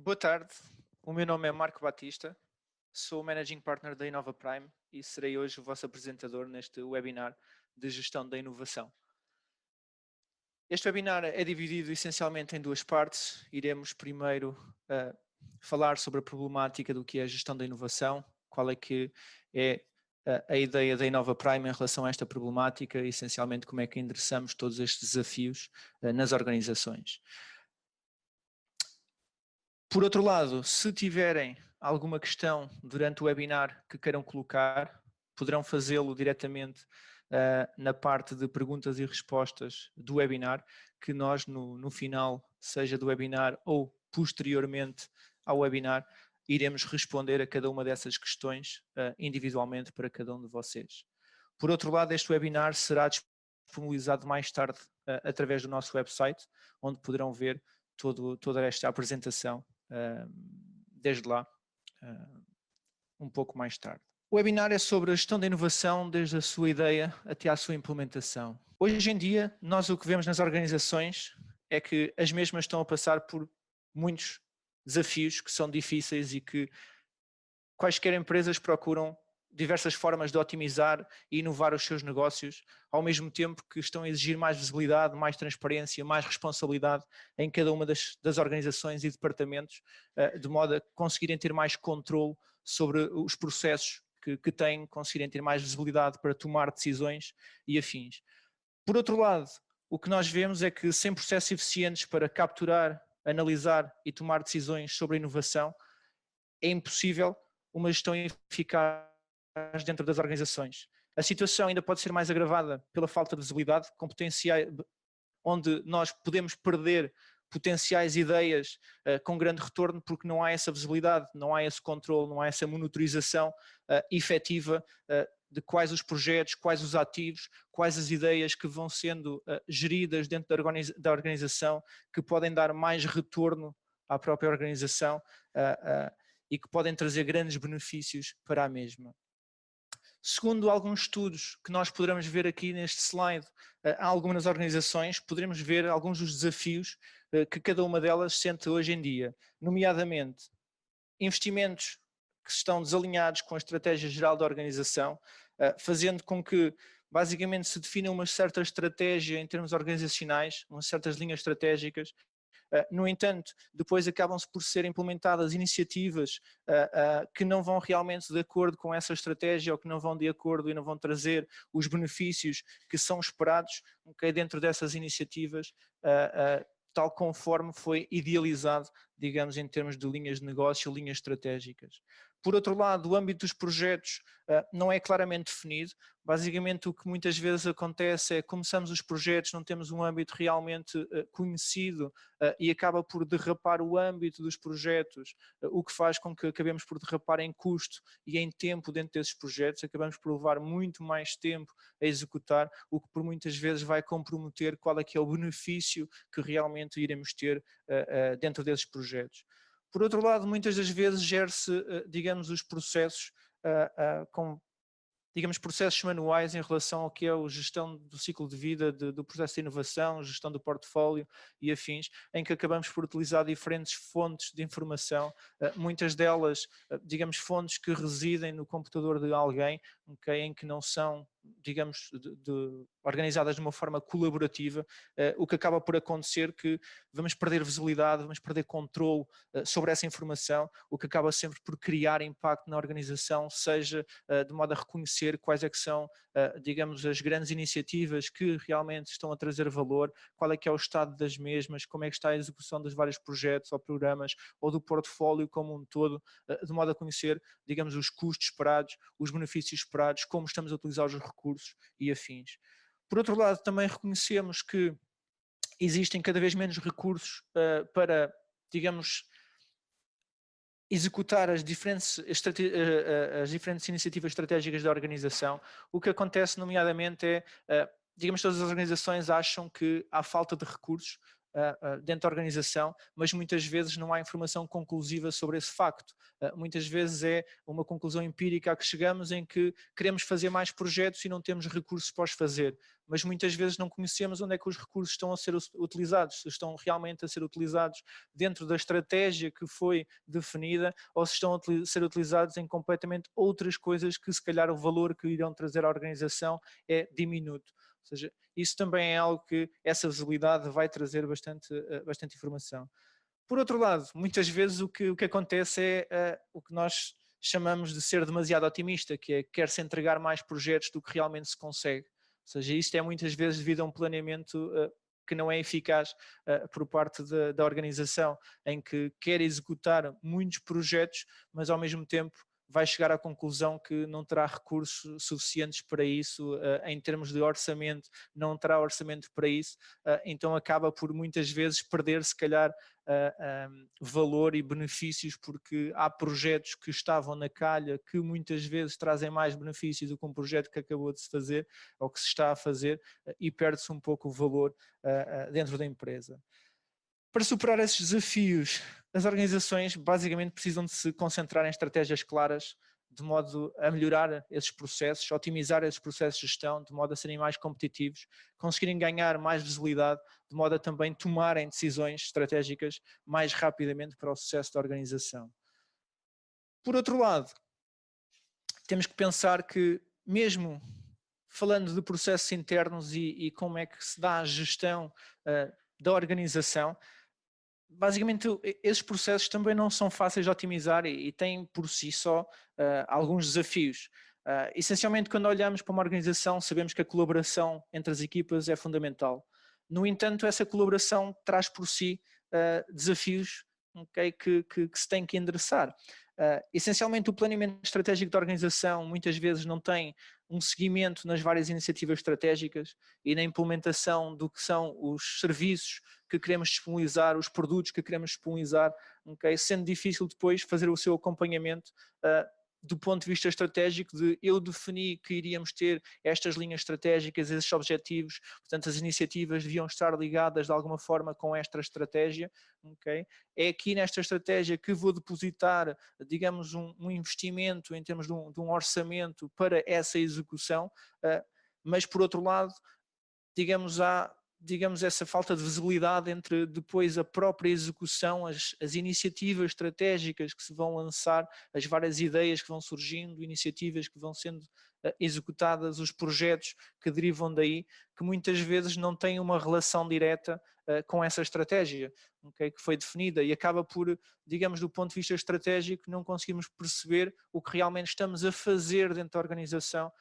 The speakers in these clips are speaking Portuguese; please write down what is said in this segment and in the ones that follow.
Boa tarde, o meu nome é Marco Batista, sou o Managing Partner da Inova Prime e serei hoje o vosso apresentador neste webinar de gestão da inovação. Este webinar é dividido essencialmente em duas partes. Iremos primeiro falar sobre a problemática do que é a gestão da inovação, qual é que é a ideia da Inova Prime em relação a esta problemática, essencialmente como é que endereçamos todos estes desafios nas organizações. Por outro lado, se tiverem alguma questão durante o webinar que queiram colocar, poderão fazê-lo diretamente na parte de perguntas e respostas do webinar, que nós no final, seja do webinar ou posteriormente ao webinar, iremos responder a cada uma dessas questões individualmente para cada um de vocês. Por outro lado, este webinar será disponibilizado mais tarde através do nosso website, onde poderão ver toda esta apresentação desde lá, um pouco mais tarde. O webinar é sobre a gestão da inovação desde a sua ideia até à sua implementação. Hoje em dia, nós o que vemos nas organizações é que as mesmas estão a passar por muitos desafios que são difíceis e que quaisquer empresas procuram diversas formas de otimizar e inovar os seus negócios, ao mesmo tempo que estão a exigir mais visibilidade, mais transparência, mais responsabilidade em cada uma das organizações e departamentos, de modo a conseguirem ter mais controle sobre os processos que têm, conseguirem ter mais visibilidade para tomar decisões e afins. Por outro lado, o que nós vemos é que sem processos eficientes para capturar, analisar e tomar decisões sobre a inovação, é impossível uma gestão eficaz dentro das organizações. A situação ainda pode ser mais agravada pela falta de visibilidade, com potenciais, onde nós podemos perder potenciais ideias com grande retorno porque não há essa visibilidade, não há esse controle, não há essa monitorização efetiva de quais os projetos, quais os ativos, quais as ideias que vão sendo geridas dentro da organização, que podem dar mais retorno à própria organização e que podem trazer grandes benefícios para a mesma. Segundo alguns estudos que nós poderemos ver aqui neste slide, há algumas organizações, poderemos ver alguns dos desafios que cada uma delas sente hoje em dia, nomeadamente investimentos que estão desalinhados com a estratégia geral da organização, fazendo com que basicamente se defina uma certa estratégia em termos organizacionais, umas certas linhas estratégicas. No entanto, depois acabam-se por ser implementadas iniciativas que não vão realmente de acordo com essa estratégia ou que não vão de acordo e não vão trazer os benefícios que são esperados dentro dessas iniciativas, tal conforme foi idealizado, digamos, em termos de linhas de negócio, linhas estratégicas. Por outro lado, o âmbito dos projetos não é claramente definido. Basicamente, o que muitas vezes acontece é que começamos os projetos, não temos um âmbito realmente conhecido e acaba por derrapar o âmbito dos projetos, o que faz com que acabemos por derrapar em custo e em tempo dentro desses projetos, acabamos por levar muito mais tempo a executar, o que por muitas vezes vai comprometer qual é que é o benefício que realmente iremos ter dentro desses projetos. Por outro lado, muitas das vezes gera-se, digamos, os processos com, digamos, processos manuais em relação ao que é a gestão do ciclo de vida, do processo de inovação, gestão do portfólio e afins, em que acabamos por utilizar diferentes fontes de informação, muitas delas, digamos, fontes que residem no computador de alguém, em que não são, digamos, organizadas de uma forma colaborativa, o que acaba por acontecer que vamos perder visibilidade, vamos perder controle sobre essa informação, o que acaba sempre por criar impacto na organização, seja de modo a reconhecer quais é que são, digamos, as grandes iniciativas que realmente estão a trazer valor, qual é que é o estado das mesmas, como é que está a execução dos vários projetos ou programas ou do portfólio como um todo, de modo a conhecer, digamos, os custos esperados, os benefícios esperados, como estamos a utilizar os recursos e afins. Por outro lado, também reconhecemos que existem cada vez menos recursos para, digamos, executar as diferentes iniciativas estratégicas da organização. O que acontece, nomeadamente, é, digamos, todas as organizações acham que há falta de recursos dentro da organização, mas muitas vezes não há informação conclusiva sobre esse facto. Muitas vezes é uma conclusão empírica a que chegamos em que queremos fazer mais projetos e não temos recursos para os fazer, mas muitas vezes não conhecemos onde é que os recursos estão a ser utilizados, se estão realmente a ser utilizados dentro da estratégia que foi definida ou se estão a ser utilizados em completamente outras coisas que se calhar o valor que irão trazer à organização é diminuto. Ou seja, isso também é algo que essa visibilidade vai trazer bastante informação. Por outro lado, muitas vezes o que acontece é o que nós chamamos de ser demasiado otimista, que é quer-se entregar mais projetos do que realmente se consegue. Ou seja, isto é muitas vezes devido a um planeamento que não é eficaz por parte da organização, em que quer executar muitos projetos, mas ao mesmo tempo vai chegar à conclusão que não terá recursos suficientes para isso, em termos de orçamento, não terá orçamento para isso, então acaba por muitas vezes perder, se calhar, valor e benefícios, porque há projetos que estavam na calha que muitas vezes trazem mais benefícios do que um projeto que acabou de se fazer ou que se está a fazer, e perde-se um pouco o valor dentro da empresa. Para superar esses desafios, as organizações basicamente precisam de se concentrar em estratégias claras, de modo a melhorar esses processos, otimizar esses processos de gestão, de modo a serem mais competitivos, conseguirem ganhar mais visibilidade, de modo a também tomarem decisões estratégicas mais rapidamente para o sucesso da organização. Por outro lado, temos que pensar que, mesmo falando de processos internos e como é que se dá a gestão da organização, basicamente esses processos também não são fáceis de otimizar e têm por si só alguns desafios. Essencialmente, quando olhamos para uma organização, sabemos que a colaboração entre as equipas é fundamental. No entanto, essa colaboração traz por si desafios, okay, que se tem que endereçar. Essencialmente, o planeamento estratégico da organização muitas vezes não tem um seguimento nas várias iniciativas estratégicas e na implementação do que são os serviços que queremos disponibilizar, os produtos que queremos disponibilizar, okay? Sendo difícil depois fazer o seu acompanhamento do ponto de vista estratégico, de eu defini que iríamos ter estas linhas estratégicas, esses objetivos, portanto as iniciativas deviam estar ligadas de alguma forma com esta estratégia, okay? É aqui nesta estratégia que vou depositar, digamos, um investimento em termos de um orçamento para essa execução, mas por outro lado, digamos, essa falta de visibilidade entre depois a própria execução, as iniciativas estratégicas que se vão lançar, as várias ideias que vão surgindo, iniciativas que vão sendo executadas, os projetos que derivam daí, que muitas vezes não têm uma relação direta com essa estratégia, okay, que foi definida, e acaba por, digamos, do ponto de vista estratégico, não conseguimos perceber o que realmente estamos a fazer dentro da organização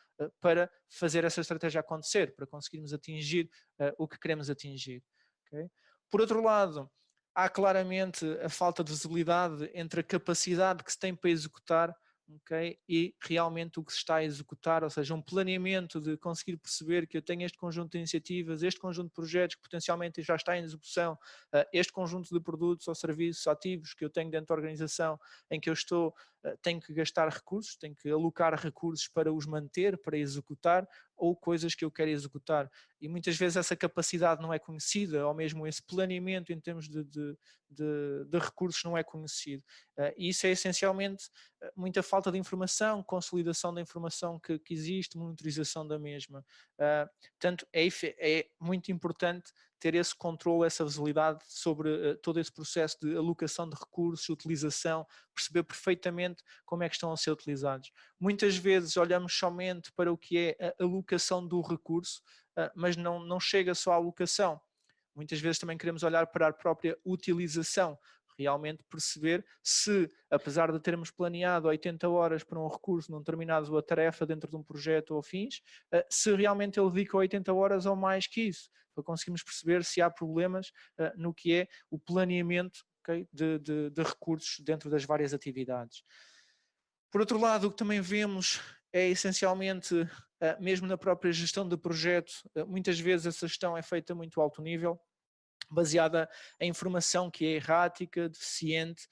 para fazer essa estratégia acontecer, para conseguirmos atingir o que queremos atingir. Okay? Por outro lado, há claramente a falta de visibilidade entre a capacidade que se tem para executar, okay, e realmente o que se está a executar, ou seja, um planeamento de conseguir perceber que eu tenho este conjunto de iniciativas, este conjunto de projetos que potencialmente já está em execução, este conjunto de produtos ou serviços ativos que eu tenho dentro da organização, em que eu tenho que gastar recursos, tenho que alocar recursos para os manter, para executar, ou coisas que eu quero executar. E muitas vezes essa capacidade não é conhecida, ou mesmo esse planeamento em termos de recursos não é conhecido. E isso é essencialmente muita falta de informação, consolidação da informação que existe, monitorização da mesma. Portanto, é muito importante ter esse controle, essa visibilidade sobre todo esse processo de alocação de recursos, utilização, perceber perfeitamente como é que estão a ser utilizados. Muitas vezes olhamos somente para o que é a alocação do recurso, mas não chega só à alocação. Muitas vezes também queremos olhar para a própria utilização, realmente perceber se, apesar de termos planeado 80 horas para um recurso num determinado tarefa dentro de um projeto ou fins, se realmente ele dedica 80 horas ou mais que isso, para conseguirmos perceber se há problemas no que é o planeamento, okay, de recursos dentro das várias atividades. Por outro lado, o que também vemos é essencialmente, mesmo na própria gestão de projeto, muitas vezes essa gestão é feita muito alto nível, baseada em informação que é errática, deficiente,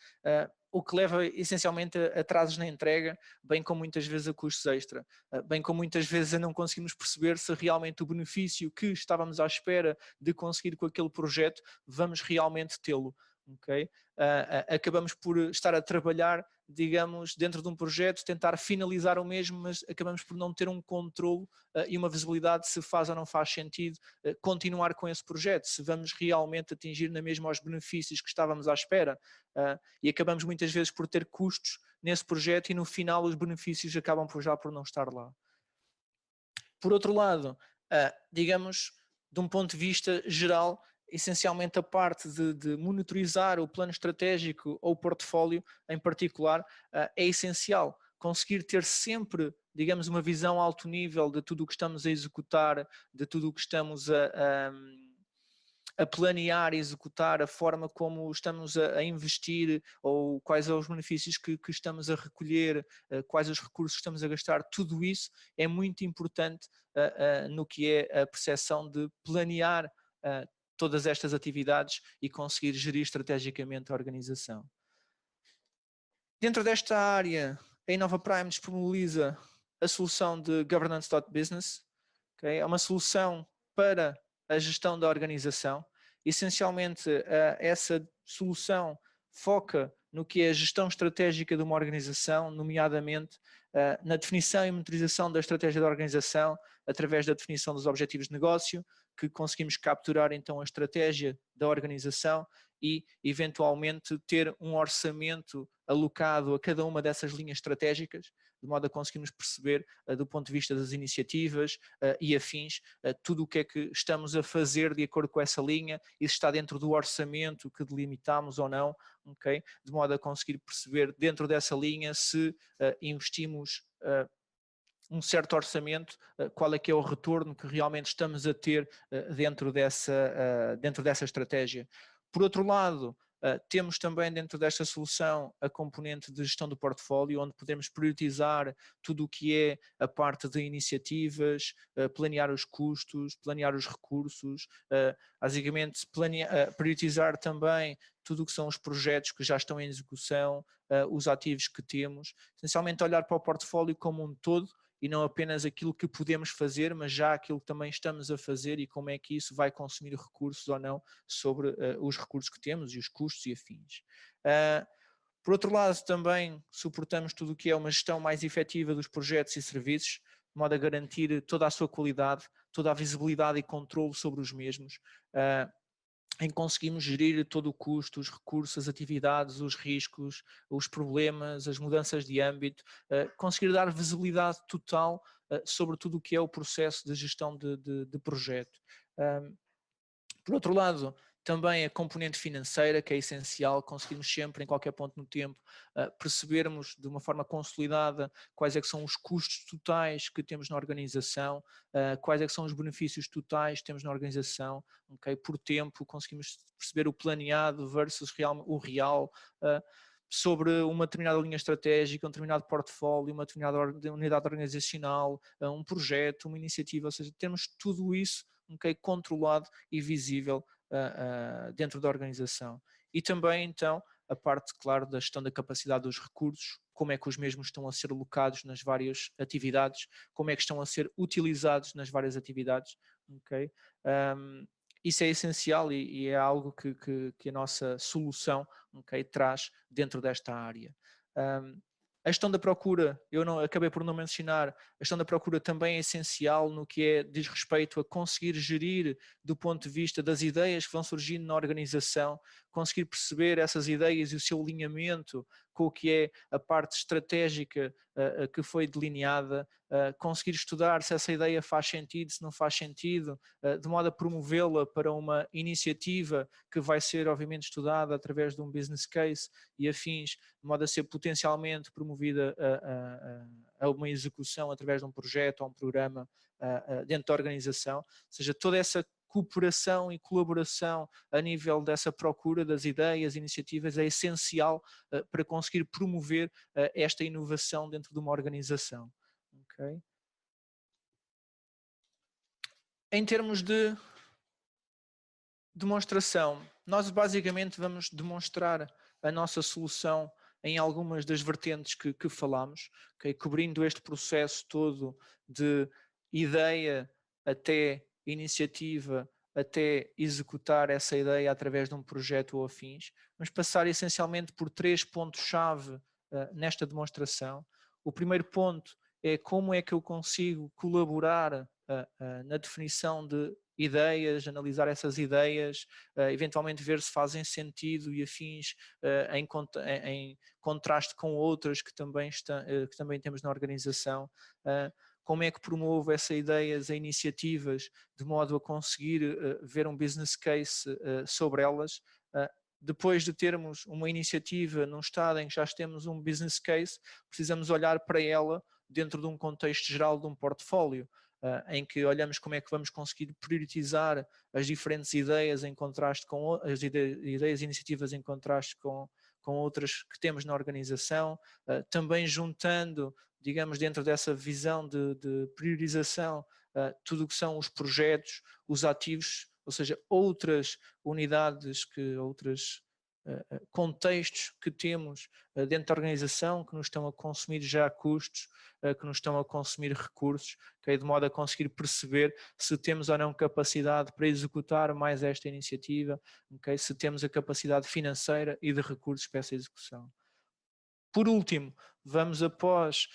o que leva essencialmente a atrasos na entrega, bem como muitas vezes a custos extra, bem como muitas vezes a não conseguirmos perceber se realmente o benefício que estávamos à espera de conseguir com aquele projeto, vamos realmente tê-lo. Okay? Acabamos por estar a trabalhar, digamos, dentro de um projeto, tentar finalizar o mesmo, mas acabamos por não ter um controle e uma visibilidade se faz ou não faz sentido continuar com esse projeto, se vamos realmente atingir na mesma os benefícios que estávamos à espera. E acabamos muitas vezes por ter custos nesse projeto e no final os benefícios acabam por não estar lá. Por outro lado, digamos, de um ponto de vista geral, essencialmente a parte de monitorizar o plano estratégico ou o portfólio em particular é essencial. Conseguir ter sempre, digamos, uma visão alto nível de tudo o que estamos a executar, de tudo o que estamos a planear e executar, a forma como estamos a investir ou quais são os benefícios que estamos a recolher, quais os recursos que estamos a gastar, tudo isso é muito importante no que é a percepção de planear todas estas atividades e conseguir gerir estrategicamente a organização. Dentro desta área, a Innova Prime disponibiliza a solução de Governance.Business, okay? É uma solução para a gestão da organização. Essencialmente, essa solução foca no que é a gestão estratégica de uma organização, nomeadamente na definição e monitorização da estratégia da organização, através da definição dos objetivos de negócio, que conseguimos capturar então a estratégia da organização e, eventualmente, ter um orçamento alocado a cada uma dessas linhas estratégicas, de modo a conseguirmos perceber, do ponto de vista das iniciativas e afins, tudo o que é que estamos a fazer de acordo com essa linha e se está dentro do orçamento que delimitamos ou não, okay? De modo a conseguir perceber dentro dessa linha se investimos um certo orçamento, qual é que é o retorno que realmente estamos a ter dentro dessa estratégia. Por outro lado, temos também dentro desta solução a componente de gestão do portfólio, onde podemos priorizar tudo o que é a parte de iniciativas, planear os custos, planear os recursos, basicamente priorizar também tudo o que são os projetos que já estão em execução, os ativos que temos, essencialmente olhar para o portfólio como um todo, e não apenas aquilo que podemos fazer, mas já aquilo que também estamos a fazer e como é que isso vai consumir recursos ou não sobre os recursos que temos e os custos e afins. Por outro lado, também suportamos tudo o que é uma gestão mais efetiva dos projetos e serviços, de modo a garantir toda a sua qualidade, toda a visibilidade e controle sobre os mesmos, em que conseguimos gerir todo o custo, os recursos, as atividades, os riscos, os problemas, as mudanças de âmbito, conseguir dar visibilidade total sobre tudo o que é o processo de gestão de projeto. Por outro lado, também a componente financeira, que é essencial, conseguirmos sempre, em qualquer ponto no tempo, percebermos de uma forma consolidada quais é que são os custos totais que temos na organização, quais é que são os benefícios totais que temos na organização, okay? Por tempo, conseguimos perceber o planeado versus o real, sobre uma determinada linha estratégica, um determinado portfólio, uma determinada unidade organizacional, um projeto, uma iniciativa, ou seja, temos tudo isso controlado e visível dentro da organização. E também, então, a parte, claro, da gestão da capacidade dos recursos, como é que os mesmos estão a ser alocados nas várias atividades, como é que estão a ser utilizados nas várias atividades, ok? Isso é essencial e é algo que a nossa solução, okay, traz dentro desta área. A gestão da procura, acabei por não mencionar, a gestão da procura também é essencial no que diz respeito a conseguir gerir do ponto de vista das ideias que vão surgindo na organização, conseguir perceber essas ideias e o seu alinhamento com o que é a parte estratégica que foi delineada, conseguir estudar se essa ideia faz sentido, se não faz sentido, de modo a promovê-la para uma iniciativa que vai ser obviamente estudada através de um business case e afins, de modo a ser potencialmente promovida a uma execução através de um projeto ou um programa dentro da organização, ou seja, toda essa cooperação e colaboração a nível dessa procura das ideias, iniciativas é essencial para conseguir promover esta inovação dentro de uma organização. Okay? Em termos de demonstração, nós basicamente vamos demonstrar a nossa solução em algumas das vertentes que falámos, okay? Cobrindo este processo todo de ideia até iniciativa, até executar essa ideia através de um projeto ou afins. Vamos passar essencialmente por 3 pontos-chave nesta demonstração. O primeiro ponto é como é que eu consigo colaborar na definição de ideias, analisar essas ideias, eventualmente ver se fazem sentido e afins em contraste com outras que também temos na organização. Como é que promovo essas ideias e iniciativas de modo a conseguir ver um business case sobre elas. Depois de termos uma iniciativa num estado em que já temos um business case, precisamos olhar para ela dentro de um contexto geral de um portfólio, em que olhamos como é que vamos conseguir priorizar as diferentes ideias em contraste com as ideias e iniciativas em contraste com outras que temos na organização, também juntando, digamos, dentro dessa visão de priorização, tudo o que são os projetos, os ativos, ou seja, outras unidades, outros contextos que temos dentro da organização que nos estão a consumir já custos, que nos estão a consumir recursos, okay, de modo a conseguir perceber se temos ou não capacidade para executar mais esta iniciativa, okay, se temos a capacidade financeira e de recursos para essa execução. Por último, vamos após,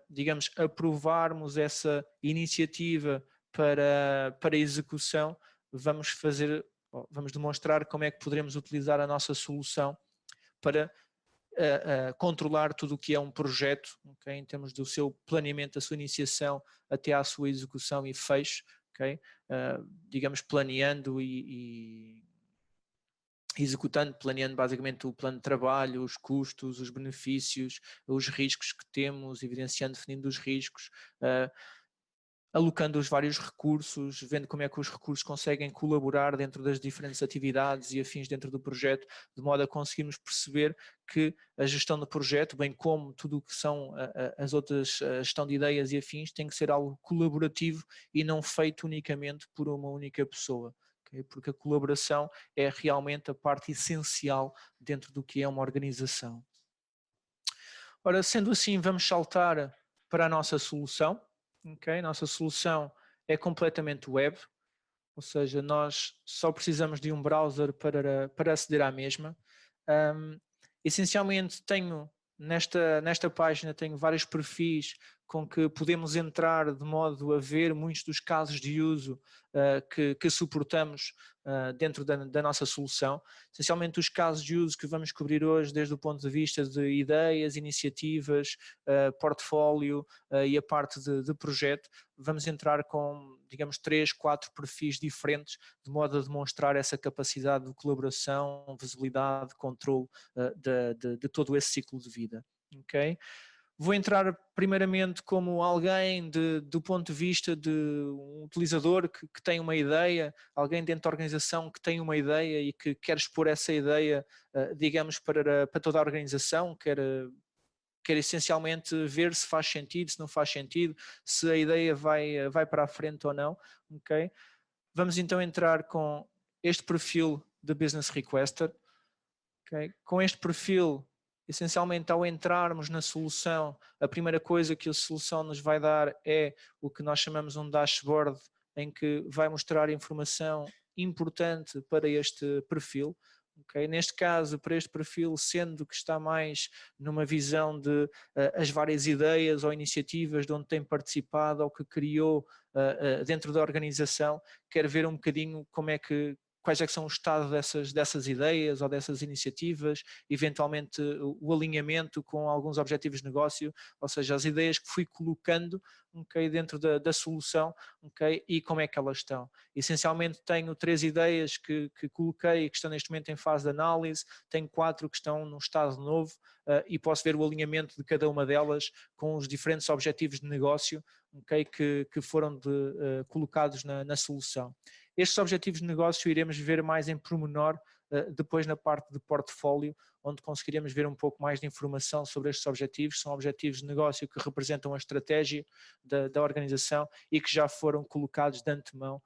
digamos, aprovarmos essa iniciativa para execução, vamos demonstrar como é que poderemos utilizar a nossa solução para controlar tudo o que é um projeto, okay, em termos do seu planeamento, da sua iniciação até à sua execução e fecho, okay, digamos, planeando e executando, planeando basicamente o plano de trabalho, os custos, os benefícios, os riscos que temos, evidenciando, definindo os riscos, alocando os vários recursos, vendo como é que os recursos conseguem colaborar dentro das diferentes atividades e afins dentro do projeto, de modo a conseguirmos perceber que a gestão do projeto, bem como tudo o que são as outras, a gestão de ideias e afins, tem que ser algo colaborativo e não feito unicamente por uma única pessoa. Porque a colaboração é realmente a parte essencial dentro do que é uma organização. Ora, sendo assim, vamos saltar para a nossa solução. Okay? Nossa solução é completamente web, ou seja, nós só precisamos de um browser para aceder à mesma. Essencialmente tenho nesta página tenho vários perfis com que podemos entrar de modo a ver muitos dos casos de uso que suportamos dentro da nossa solução. Essencialmente os casos de uso que vamos cobrir hoje desde o ponto de vista de ideias, iniciativas, portfólio e a parte de projeto, vamos entrar com, digamos, 3, 4 perfis diferentes, de modo a demonstrar essa capacidade de colaboração, visibilidade, controle de todo esse ciclo de vida. Okay? Vou entrar primeiramente como alguém do ponto de vista de um utilizador que tem uma ideia, alguém dentro da organização que tem uma ideia e que quer expor essa ideia, digamos, para toda a organização, quer essencialmente ver se faz sentido, se não faz sentido, se a ideia vai para a frente ou não. Okay? Vamos então entrar com este perfil de Business Requester. Okay? Com este perfil, essencialmente ao entrarmos na solução, a primeira coisa que a solução nos vai dar é o que nós chamamos um dashboard, em que vai mostrar informação importante para este perfil. Okay? Neste caso, para este perfil, sendo que está mais numa visão de as várias ideias ou iniciativas de onde tem participado ou que criou dentro da organização, quer ver um bocadinho quais é que são o estado dessas ideias ou dessas iniciativas, eventualmente o alinhamento com alguns objetivos de negócio, ou seja, as ideias que fui colocando dentro da solução e como é que elas estão. Essencialmente tenho 3 ideias que coloquei e que estão neste momento em fase de análise, tenho 4 que estão num estado novo e posso ver o alinhamento de cada uma delas com os diferentes objetivos de negócio que foram colocados na solução. Estes objetivos de negócio iremos ver mais em pormenor depois na parte de portfólio, onde conseguiremos ver um pouco mais de informação sobre estes objetivos. São objetivos de negócio que representam a estratégia da organização e que já foram colocados de antemão,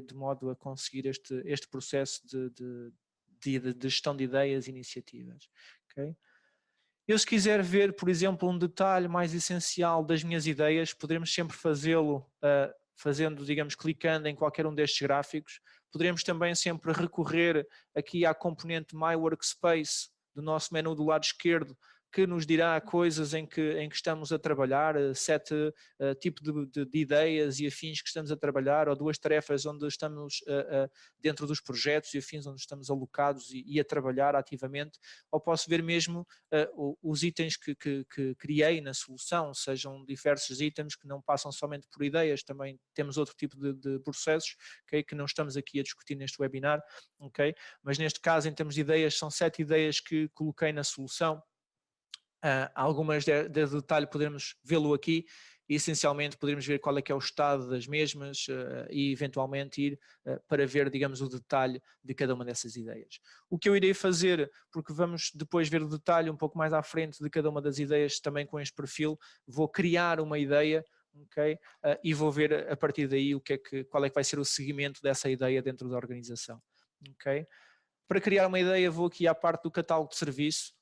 de modo a conseguir este processo de gestão de ideias e iniciativas. Eu, se quiser ver, por exemplo, um detalhe mais essencial das minhas ideias, poderemos sempre fazê-lo fazendo, digamos, clicando em qualquer um destes gráficos. Poderemos também sempre recorrer aqui à componente My Workspace do nosso menu do lado esquerdo, que nos dirá coisas em que estamos a trabalhar, sete tipo de ideias e afins que estamos a trabalhar, ou duas tarefas onde estamos dentro dos projetos e afins onde estamos alocados e a trabalhar ativamente, ou posso ver mesmo os itens que criei na solução, sejam diversos itens que não passam somente por ideias, também temos outro tipo de processos, okay, que não estamos aqui a discutir neste webinar, okay? Mas neste caso, em termos de ideias, são 7 ideias que coloquei na solução. Algumas de detalhe podemos vê-lo aqui e essencialmente poderemos ver qual é que é o estado das mesmas e eventualmente ir para ver, digamos, o detalhe de cada uma dessas ideias. O que eu irei fazer, porque vamos depois ver o detalhe um pouco mais à frente de cada uma das ideias também com este perfil, vou criar uma ideia, okay, e vou ver a partir daí qual é que vai ser o seguimento dessa ideia dentro da organização. Okay? Para criar uma ideia vou aqui à parte do catálogo de serviço,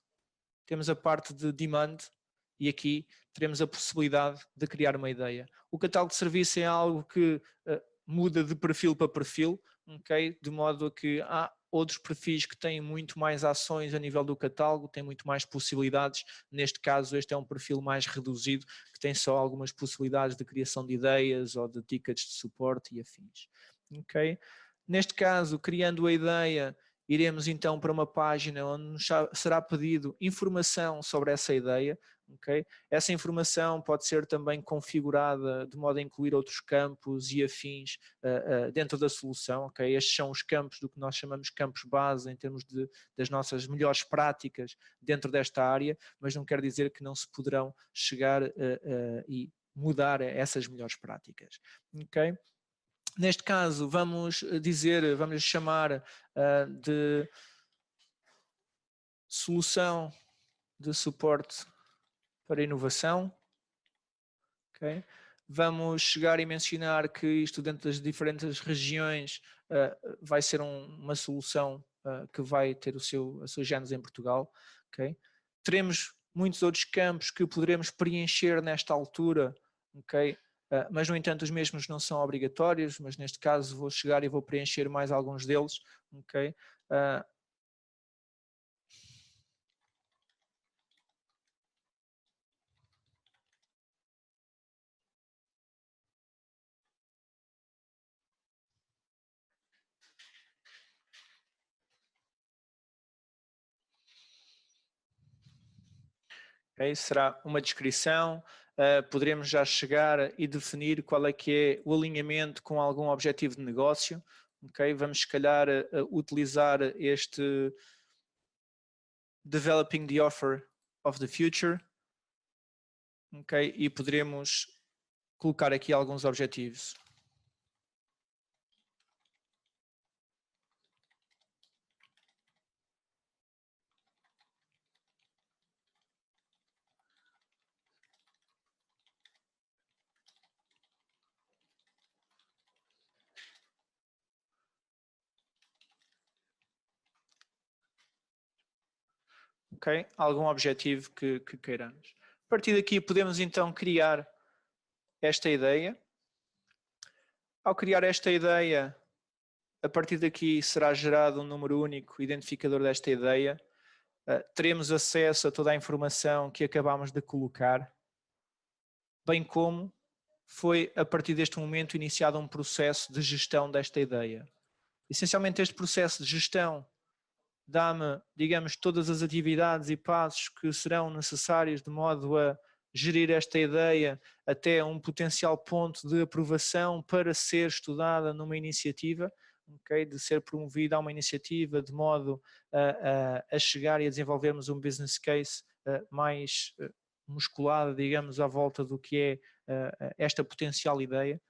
temos a parte de demand e aqui teremos a possibilidade de criar uma ideia. O catálogo de serviço é algo que muda de perfil para perfil, okay? De modo a que há outros perfis que têm muito mais ações a nível do catálogo, têm muito mais possibilidades. Neste caso, este é um perfil mais reduzido, que tem só algumas possibilidades de criação de ideias ou de tickets de suporte e afins. Okay? Neste caso, criando a ideia, iremos então para uma página onde nos será pedido informação sobre essa ideia. Okay? Essa informação pode ser também configurada de modo a incluir outros campos e afins dentro da solução. Okay? Estes são os campos do que nós chamamos campos base em termos das nossas melhores práticas dentro desta área, mas não quer dizer que não se poderão chegar e mudar essas melhores práticas. Okay? Neste caso, vamos chamar de solução de suporte para inovação. Okay? Vamos chegar e mencionar que isto dentro das diferentes regiões vai ser uma solução que vai ter a sua gênese em Portugal. Okay? Teremos muitos outros campos que poderemos preencher nesta altura, okay? Mas no entanto os mesmos não são obrigatórios, mas neste caso vou chegar e vou preencher mais alguns deles. Okay? Okay? Será uma descrição, poderemos já chegar e definir qual é que é o alinhamento com algum objetivo de negócio. Okay? Vamos se calhar utilizar este Developing the Offer of the Future, okay? E poderemos colocar aqui alguns objetivos. Okay? Algum objetivo que queiramos. A partir daqui podemos então criar esta ideia. Ao criar esta ideia, a partir daqui será gerado um número único identificador desta ideia. Teremos acesso a toda a informação que acabámos de colocar, bem como foi a partir deste momento iniciado um processo de gestão desta ideia. Essencialmente este processo de gestão dá-me, digamos, todas as atividades e passos que serão necessários de modo a gerir esta ideia até um potencial ponto de aprovação para ser estudada numa iniciativa, okay? De ser promovida a uma iniciativa de modo a chegar e a desenvolvermos um business case mais musculado, digamos, à volta do que é esta potencial ideia.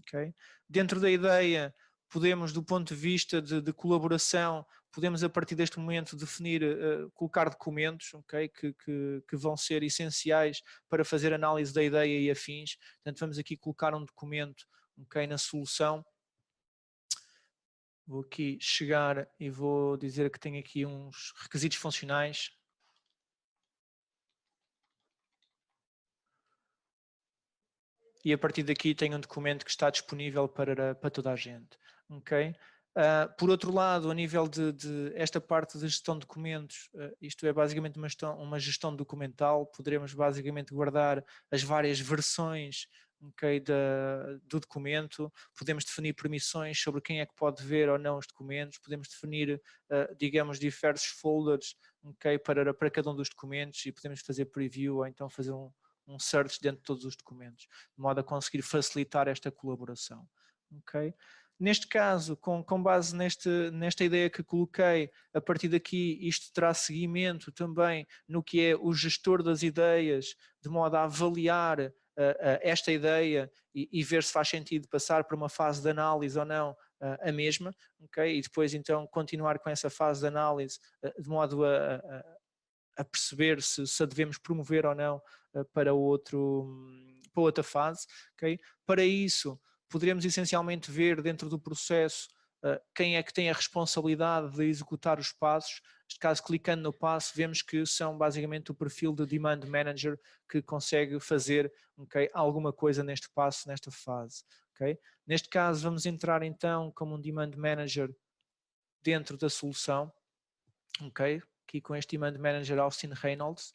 Okay? Dentro da ideia, podemos, do ponto de vista de colaboração, podemos a partir deste momento definir, colocar documentos, okay, que vão ser essenciais para fazer análise da ideia e afins. Portanto, vamos aqui colocar um documento, okay, na solução. Vou aqui chegar e vou dizer que tenho aqui uns requisitos funcionais. e a partir daqui tem um documento que está disponível para toda a gente. Ok? Por outro lado, a nível de esta parte de gestão de documentos, isto é basicamente uma gestão documental, poderemos basicamente guardar as várias versões, okay, do documento, podemos definir permissões sobre quem é que pode ver ou não os documentos, podemos definir, digamos, diversos folders, okay, para cada um dos documentos, e podemos fazer preview ou então fazer um search dentro de todos os documentos, de modo a conseguir facilitar esta colaboração. Okay? Neste caso, com base nesta ideia que coloquei, a partir daqui isto terá seguimento também no que é o gestor das ideias, de modo a avaliar esta ideia e ver se faz sentido passar para uma fase de análise ou não a mesma, okay? E depois então continuar com essa fase de análise de modo a perceber se a devemos promover ou não para outra fase. Okay? Para isso, poderemos essencialmente ver dentro do processo quem é que tem a responsabilidade de executar os passos. Neste caso, clicando no passo, vemos que são basicamente o perfil do Demand Manager que consegue fazer, okay, alguma coisa neste passo, nesta fase. Okay? Neste caso, vamos entrar então como um Demand Manager dentro da solução. Okay? Aqui com este Demand Manager Austin Reynolds.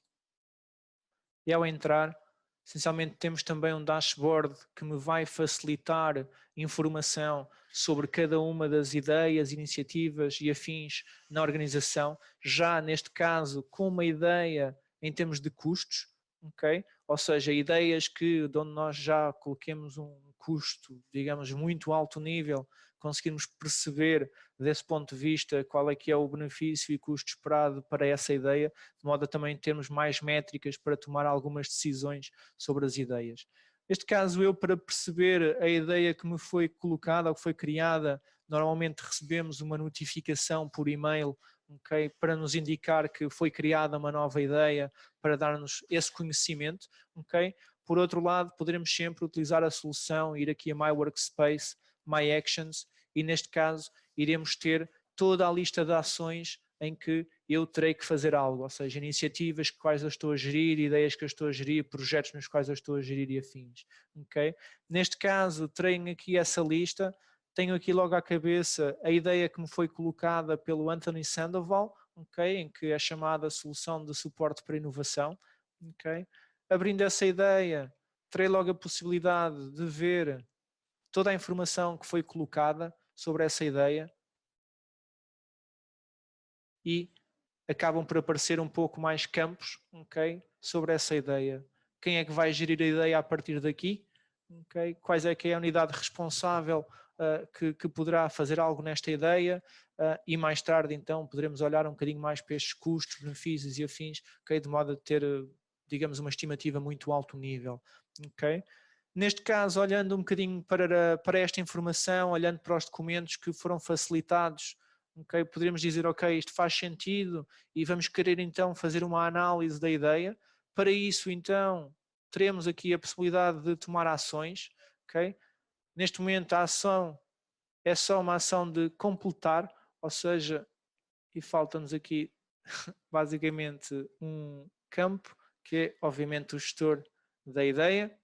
E ao entrar, essencialmente temos também um dashboard que me vai facilitar informação sobre cada uma das ideias, iniciativas e afins na organização, já neste caso com uma ideia em termos de custos, ok? Ou seja, ideias de onde nós já coloquemos um custo, digamos, muito alto nível, conseguirmos perceber desse ponto de vista qual é que é o benefício e custo esperado para essa ideia, de modo a também termos mais métricas para tomar algumas decisões sobre as ideias. Neste caso, eu, para perceber a ideia que me foi colocada ou que foi criada, normalmente recebemos uma notificação por e-mail, okay, para nos indicar que foi criada uma nova ideia, para dar-nos esse conhecimento. Okay? Por outro lado, poderemos sempre utilizar a solução, ir aqui a My Workspace, My Actions, e neste caso iremos ter toda a lista de ações em que eu terei que fazer algo, ou seja, iniciativas quais eu estou a gerir, ideias que eu estou a gerir, projetos nos quais eu estou a gerir e afins. Okay? Neste caso, tenho aqui essa lista, tenho aqui logo à cabeça a ideia que me foi colocada pelo Anthony Sandoval, okay? Em que é chamada solução de suporte para inovação. Okay? Abrindo essa ideia, terei logo a possibilidade de ver toda a informação que foi colocada sobre essa ideia e acabam por aparecer um pouco mais campos, okay, sobre essa ideia. Quem é que vai gerir a ideia a partir daqui? Okay? Quais é que é a unidade responsável que poderá fazer algo nesta ideia? E mais tarde, então, poderemos olhar um bocadinho mais para estes custos, benefícios e afins, okay, de modo a ter, digamos, uma estimativa muito alto nível. Okay? Neste caso, olhando um bocadinho para esta informação, olhando para os documentos que foram facilitados, okay, poderíamos dizer, ok, isto faz sentido e vamos querer então fazer uma análise da ideia. Para isso, então, teremos aqui a possibilidade de tomar ações. Okay? Neste momento, a ação é só uma ação de completar, ou seja, e falta-nos aqui basicamente um campo, que é obviamente o gestor da ideia.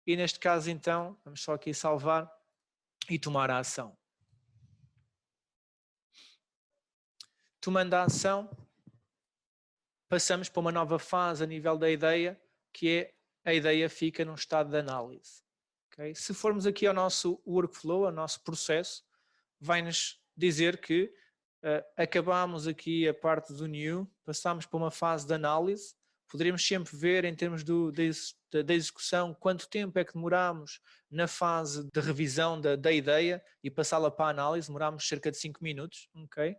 E neste caso, então, vamos só aqui salvar e tomar a ação. Tomando a ação, passamos para uma nova fase a nível da ideia, que é a ideia fica num estado de análise. Okay? Se formos aqui ao nosso workflow, ao nosso processo, vai-nos dizer que acabamos aqui a parte do new, passamos para uma fase de análise. Poderíamos sempre ver em termos da execução quanto tempo é que demoramos na fase de revisão da ideia e passá-la para a análise, demoramos cerca de 5 minutos, ok?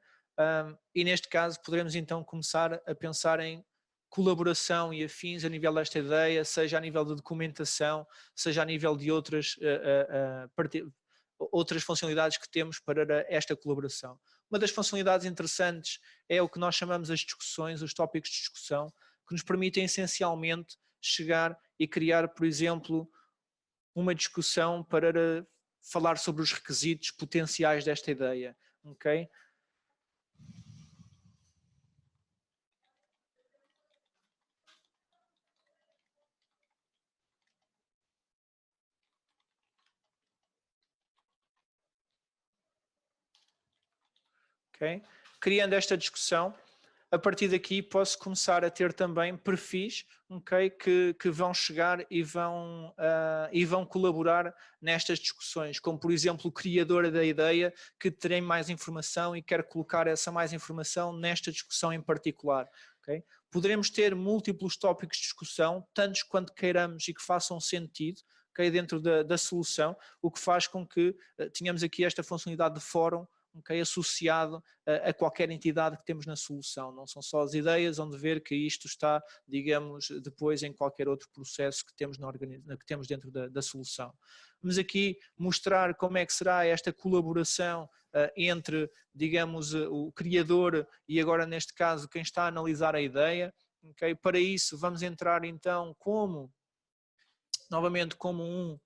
E neste caso poderemos então começar a pensar em colaboração e afins a nível desta ideia, seja a nível de documentação, seja a nível de outras funcionalidades que temos para esta colaboração. Uma das funcionalidades interessantes é o que nós chamamos as discussões, os tópicos de discussão, que nos permitem essencialmente chegar e criar, por exemplo, uma discussão para falar sobre os requisitos potenciais desta ideia. Okay? ok? Criando esta discussão, a partir daqui posso começar a ter também perfis, okay, que vão chegar e vão colaborar nestas discussões, como por exemplo o criador da ideia que tem mais informação e quer colocar essa mais informação nesta discussão em particular. Okay? Poderemos ter múltiplos tópicos de discussão, tantos quanto queiramos e que façam sentido, okay, dentro da solução, o que faz com que tenhamos aqui esta funcionalidade de fórum, okay, associado a qualquer entidade que temos na solução. Não são só as ideias, onde ver que isto está, digamos, depois em qualquer outro processo que temos, que temos dentro da solução. Vamos aqui mostrar como é que será esta colaboração entre, digamos, o criador e agora neste caso quem está a analisar a ideia. Okay? Para isso vamos entrar então novamente como um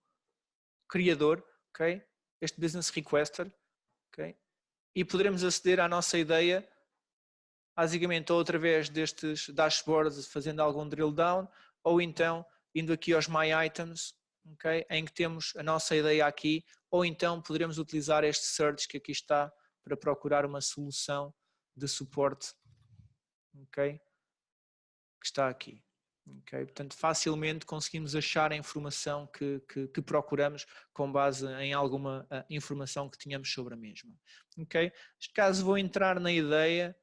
criador, okay? Este business requester, okay? E poderemos aceder à nossa ideia basicamente ou através destes dashboards fazendo algum drill down ou então indo aqui aos My Items, okay, em que temos a nossa ideia aqui, ou então poderemos utilizar este search que aqui está para procurar uma solução de suporte, okay, que está aqui. Okay? Portanto, facilmente conseguimos achar a informação que procuramos com base em alguma informação que tínhamos sobre a mesma. Okay? Neste caso vou entrar na ideia,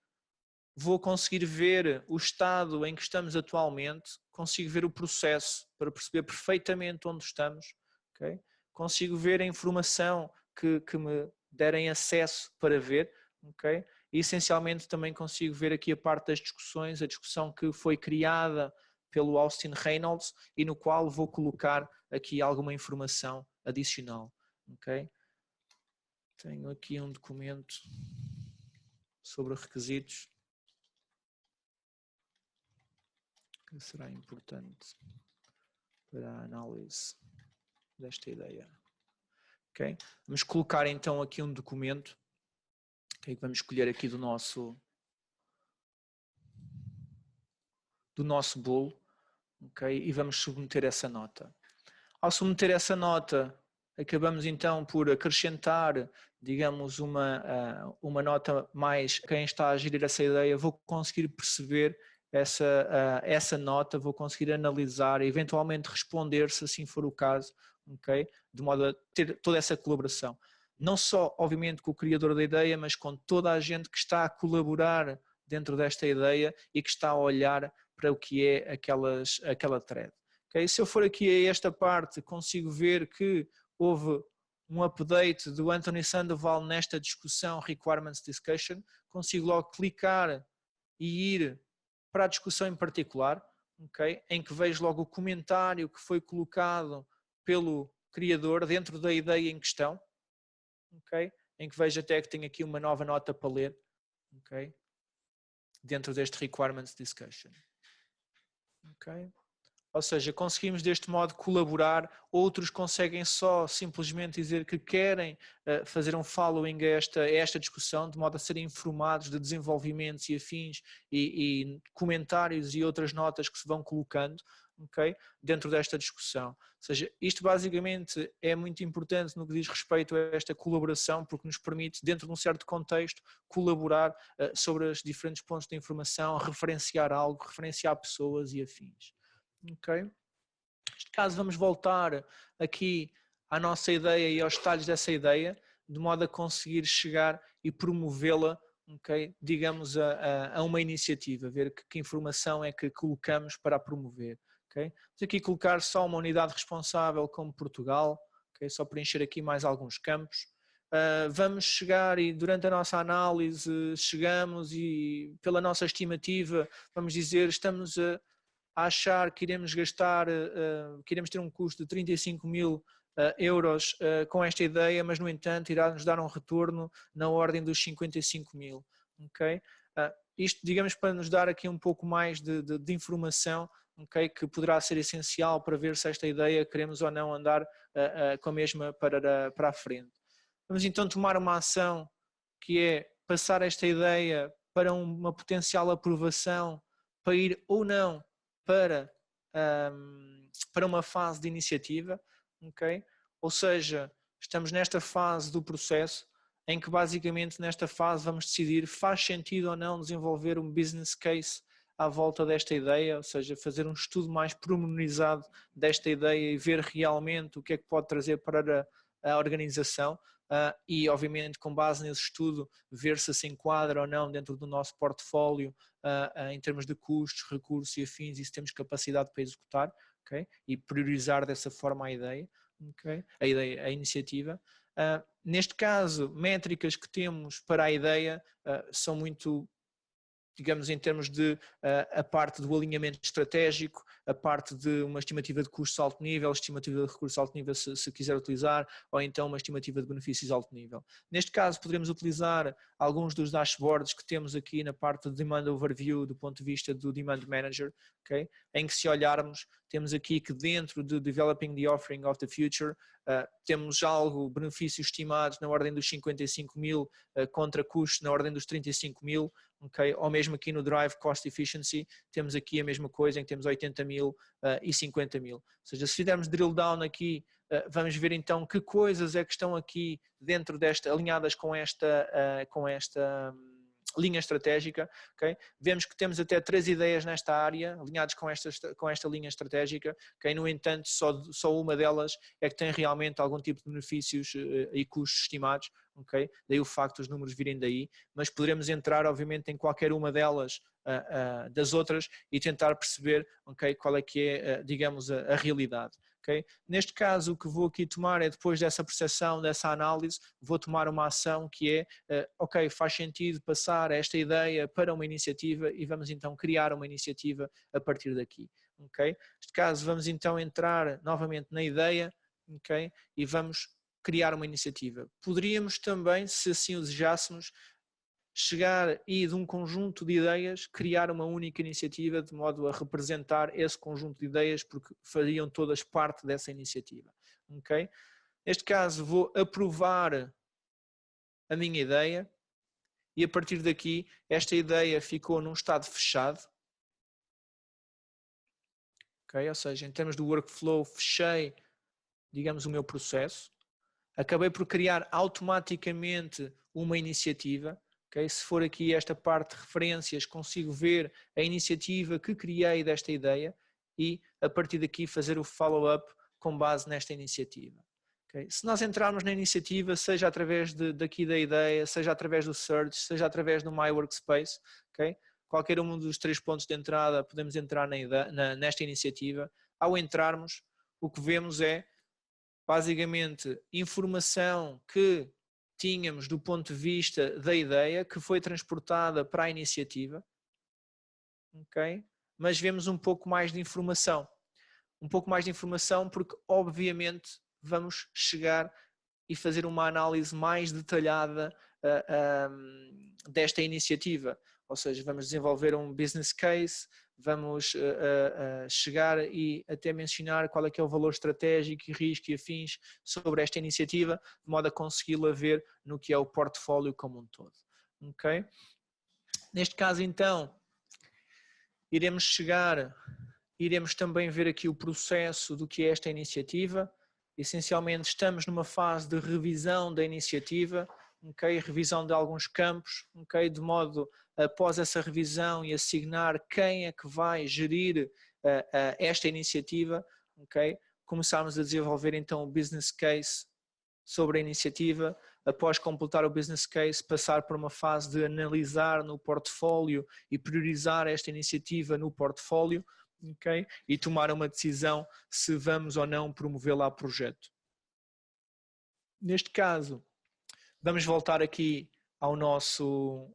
vou conseguir ver o estado em que estamos atualmente, consigo ver o processo para perceber perfeitamente onde estamos, okay? Consigo ver a informação que me derem acesso para ver, okay? E essencialmente também consigo ver aqui a parte das discussões, a discussão que foi criada pelo Austin Reynolds e no qual vou colocar aqui alguma informação adicional. Okay? Tenho aqui um documento sobre requisitos que será importante para a análise desta ideia. Okay? Vamos colocar então aqui um documento, okay, que vamos escolher aqui do nosso bolo, okay, e vamos submeter essa nota. Ao submeter essa nota, acabamos então por acrescentar, digamos, uma nota mais quem está a gerir essa ideia, vou conseguir perceber essa nota, vou conseguir analisar e eventualmente responder se assim for o caso, okay? De modo a ter toda essa colaboração. Não só, obviamente, com o criador da ideia, mas com toda a gente que está a colaborar dentro desta ideia e que está a olhar para o que é aquela thread. Okay? Se eu for aqui a esta parte, consigo ver que houve um update do Anthony Sandoval nesta discussão Requirements Discussion, consigo logo clicar e ir para a discussão em particular, okay? Em que vejo logo o comentário que foi colocado pelo criador dentro da ideia em questão, okay? Em que vejo até que tenho aqui uma nova nota para ler, okay? Dentro deste Requirements Discussion. Okay? Ou seja, conseguimos deste modo colaborar, outros conseguem só simplesmente dizer que querem fazer um following a esta discussão, de modo a serem informados de desenvolvimentos e afins e comentários e outras notas que se vão colocando, okay, dentro desta discussão. Ou seja, isto basicamente é muito importante no que diz respeito a esta colaboração, porque nos permite, dentro de um certo contexto, colaborar sobre os diferentes pontos de informação, referenciar algo, referenciar pessoas e afins. Okay. Neste caso vamos voltar aqui à nossa ideia e aos detalhes dessa ideia, de modo a conseguir chegar e promovê-la, okay, digamos, a uma iniciativa, ver que informação é que colocamos para a promover. Okay. Vamos aqui colocar só uma unidade responsável como Portugal, okay, só preencher aqui mais alguns campos. Vamos chegar e durante a nossa análise chegamos e pela nossa estimativa vamos dizer estamos a achar que iremos gastar, que iremos ter um custo de 35.000 euros com esta ideia, mas no entanto irá nos dar um retorno na ordem dos 55.000. Okay? Isto, digamos, para nos dar aqui um pouco mais de informação, okay, que poderá ser essencial para ver se esta ideia queremos ou não andar com a mesma para a frente. Vamos então tomar uma ação que é passar esta ideia para uma potencial aprovação, para ir ou não para uma fase de iniciativa, okay? Ou seja, estamos nesta fase do processo em que basicamente nesta fase vamos decidir faz sentido ou não desenvolver um business case à volta desta ideia, ou seja, fazer um estudo mais pormenorizado desta ideia e ver realmente o que é que pode trazer para a organização e obviamente com base nesse estudo ver se enquadra ou não dentro do nosso portfólio em termos de custos, recursos e afins e se temos capacidade para executar, okay? E priorizar dessa forma a ideia, okay? A iniciativa. Neste caso, métricas que temos para a ideia são muito, digamos, em termos de a parte do alinhamento estratégico, a parte de uma estimativa de custos alto nível, estimativa de recursos alto nível se quiser utilizar, ou então uma estimativa de benefícios alto nível. Neste caso poderemos utilizar alguns dos dashboards que temos aqui na parte de Demand Overview do ponto de vista do Demand Manager, okay? Em que se olharmos, temos aqui que dentro de Developing the Offering of the Future, temos algo, benefícios estimados na ordem dos 55 mil contra custos na ordem dos 35 mil, okay? Ou mesmo aqui no Drive Cost Efficiency, temos aqui a mesma coisa em que temos 80 mil e 50 mil. Ou seja, se fizermos drill down aqui, vamos ver então que coisas é que estão aqui dentro desta, alinhadas com esta linha estratégica, okay? Vemos que temos até 3 ideias nesta área, alinhadas com esta linha estratégica, okay? No entanto, só uma delas é que tem realmente algum tipo de benefícios e custos estimados, okay? Daí o facto dos números virem daí, mas poderemos entrar obviamente em qualquer uma delas das outras e tentar perceber, okay, qual é que é, digamos, a realidade. Okay? Neste caso, o que vou aqui tomar é, depois dessa percepção, dessa análise, vou tomar uma ação que é, ok, faz sentido passar esta ideia para uma iniciativa e vamos então criar uma iniciativa a partir daqui. Okay? Neste caso, vamos então entrar novamente na ideia, okay? E vamos criar uma iniciativa. Poderíamos também, se assim o desejássemos, chegar e de um conjunto de ideias criar uma única iniciativa de modo a representar esse conjunto de ideias porque fariam todas parte dessa iniciativa. Okay? Neste caso vou aprovar a minha ideia e a partir daqui esta ideia ficou num estado fechado. Okay? Ou seja, em termos do workflow fechei, digamos, o meu processo. Acabei por criar automaticamente uma iniciativa. Okay? Se for aqui esta parte de referências, consigo ver a iniciativa que criei desta ideia e a partir daqui fazer o follow-up com base nesta iniciativa. Okay? Se nós entrarmos na iniciativa, seja através daqui da ideia, seja através do search, seja através do My Workspace, okay? Qualquer um dos 3 pontos de entrada podemos entrar nesta iniciativa. Ao entrarmos, o que vemos é basicamente informação que tínhamos do ponto de vista da ideia que foi transportada para a iniciativa, okay? Mas vemos um pouco mais de informação. Um pouco mais de informação porque obviamente vamos chegar e fazer uma análise mais detalhada desta iniciativa. Ou seja, vamos desenvolver um business case, vamos chegar e até mencionar qual é que é o valor estratégico e risco e afins sobre esta iniciativa, de modo a consegui-la ver no que é o portfólio como um todo. Okay? Neste caso, então, iremos também ver aqui o processo do que é esta iniciativa. Essencialmente, estamos numa fase de revisão da iniciativa, okay? Revisão de alguns campos, okay? De modo, após essa revisão e assignar quem é que vai gerir esta iniciativa, okay? Começarmos a desenvolver então o business case sobre a iniciativa. Após completar o business case, passar por uma fase de analisar no portfólio e priorizar esta iniciativa no portfólio, okay? E tomar uma decisão se vamos ou não promovê-la a projeto. Neste caso, vamos voltar aqui ao nosso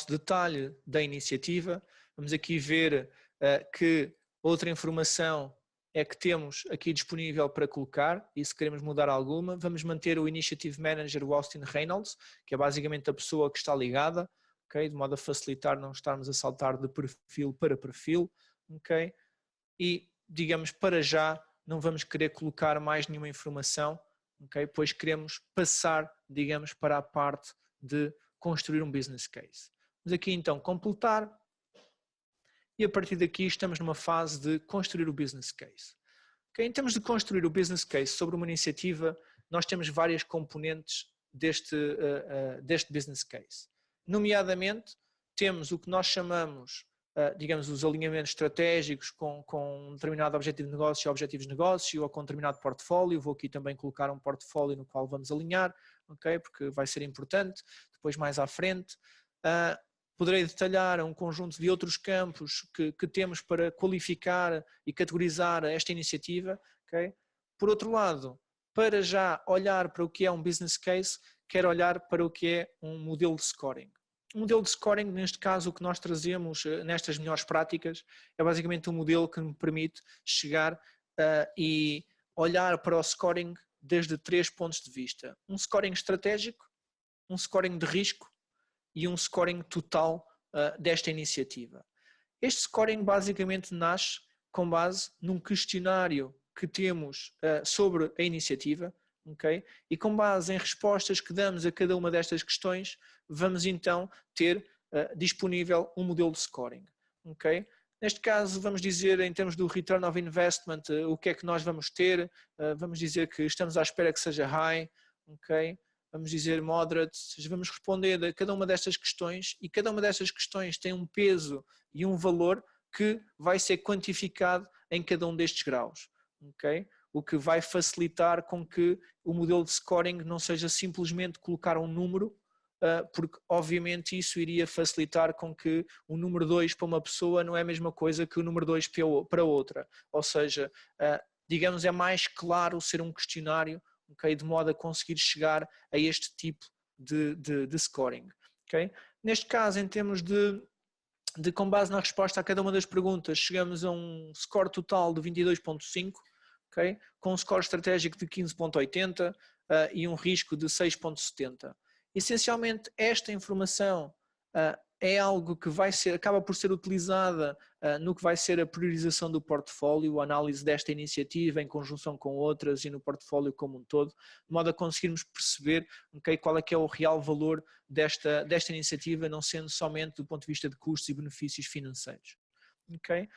detalhe da iniciativa. Vamos aqui ver que outra informação é que temos aqui disponível para colocar e se queremos mudar alguma, vamos manter o Initiative Manager, o Austin Reynolds, que é basicamente a pessoa que está ligada, okay? De modo a facilitar não estarmos a saltar de perfil para perfil, okay? E, digamos, para já não vamos querer colocar mais nenhuma informação, okay? Pois queremos passar, digamos, para a parte de construir um business case. Vamos aqui então completar e a partir daqui estamos numa fase de construir o business case. Okay? Em termos de construir o business case sobre uma iniciativa, nós temos várias componentes deste business case. Nomeadamente, temos o que nós chamamos, digamos, os alinhamentos estratégicos com um determinado objetivo de negócio, objetivos de negócio ou com um determinado portfólio. Vou aqui também colocar um portfólio no qual vamos alinhar, okay? Porque vai ser importante depois mais à frente. Poderei detalhar um conjunto de outros campos que temos para qualificar e categorizar esta iniciativa. Okay? Por outro lado, para já olhar para o que é um business case, quero olhar para o que é um modelo de scoring. Um modelo de scoring, neste caso, o que nós trazemos nestas melhores práticas, é basicamente um modelo que me permite chegar e olhar para o scoring desde 3 pontos de vista. Um scoring estratégico, um scoring de risco e um scoring total desta iniciativa. Este scoring basicamente nasce com base num questionário que temos sobre a iniciativa, okay? E com base em respostas que damos a cada uma destas questões, vamos então ter disponível um modelo de scoring. Okay? Neste caso, vamos dizer, em termos do return of investment, o que é que nós vamos ter. Vamos dizer que estamos à espera que seja high, okay? Vamos dizer moderate, ou seja, vamos responder a cada uma destas questões e cada uma destas questões tem um peso e um valor que vai ser quantificado em cada um destes graus. Okay? O que vai facilitar com que o modelo de scoring não seja simplesmente colocar um número, porque obviamente isso iria facilitar com que o número 2 para uma pessoa não é a mesma coisa que o número 2 para outra. Ou seja, digamos, é mais claro ser um questionário, okay, de modo a conseguir chegar a este tipo de scoring. Okay? Neste caso, em termos de com base na resposta a cada uma das perguntas, chegamos a um score total de 22.5, okay? Com um score estratégico de 15.80 e um risco de 6.70. Essencialmente, esta informação é algo que acaba por ser utilizada no que vai ser a priorização do portfólio, a análise desta iniciativa em conjunção com outras e no portfólio como um todo, de modo a conseguirmos perceber, okay, qual é que é o real valor desta iniciativa, não sendo somente do ponto de vista de custos e benefícios financeiros. Okay?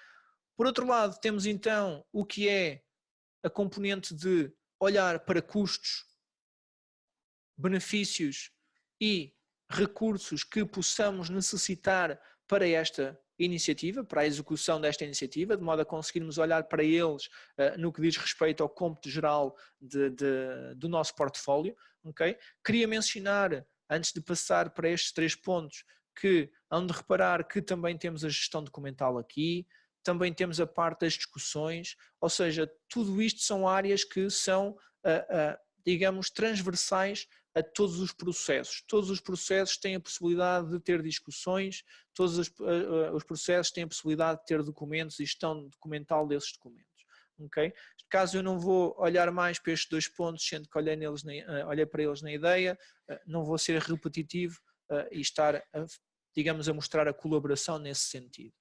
Por outro lado, temos então o que é a componente de olhar para custos, benefícios e recursos que possamos necessitar para esta iniciativa, para a execução desta iniciativa, de modo a conseguirmos olhar para eles no que diz respeito ao cômputo geral do nosso portfólio. Okay? Queria mencionar, antes de passar para estes 3 pontos, que hão de reparar que também temos a gestão documental aqui, também temos a parte das discussões, ou seja, tudo isto são áreas que são, digamos, transversais a todos os processos. Todos os processos têm a possibilidade de ter discussões, todos os processos têm a possibilidade de ter documentos e gestão documental desses documentos. Okay? Caso eu não vou olhar mais para estes 2 pontos, sendo que olhei para eles na ideia, não vou ser repetitivo e estar, digamos, a mostrar a colaboração nesse sentido.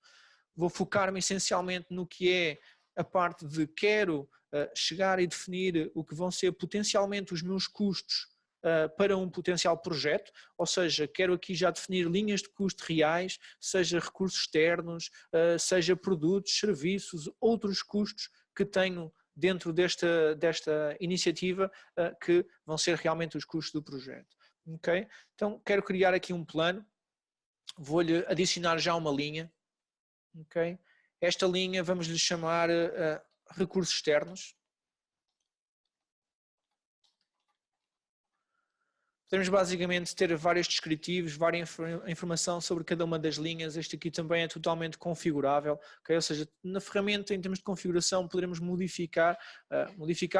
Vou focar-me essencialmente no que é a parte de quero chegar e definir o que vão ser potencialmente os meus custos para um potencial projeto, ou seja, quero aqui já definir linhas de custo reais, seja recursos externos, seja produtos, serviços, outros custos que tenho dentro desta iniciativa que vão ser realmente os custos do projeto. Okay? Então, quero criar aqui um plano, vou-lhe adicionar já uma linha. Okay? Esta linha vamos lhe chamar recursos externos. Podemos basicamente ter vários descritivos, várias informação sobre cada uma das linhas. Este aqui também é totalmente configurável, okay? Ou seja, na ferramenta em termos de configuração poderemos modificar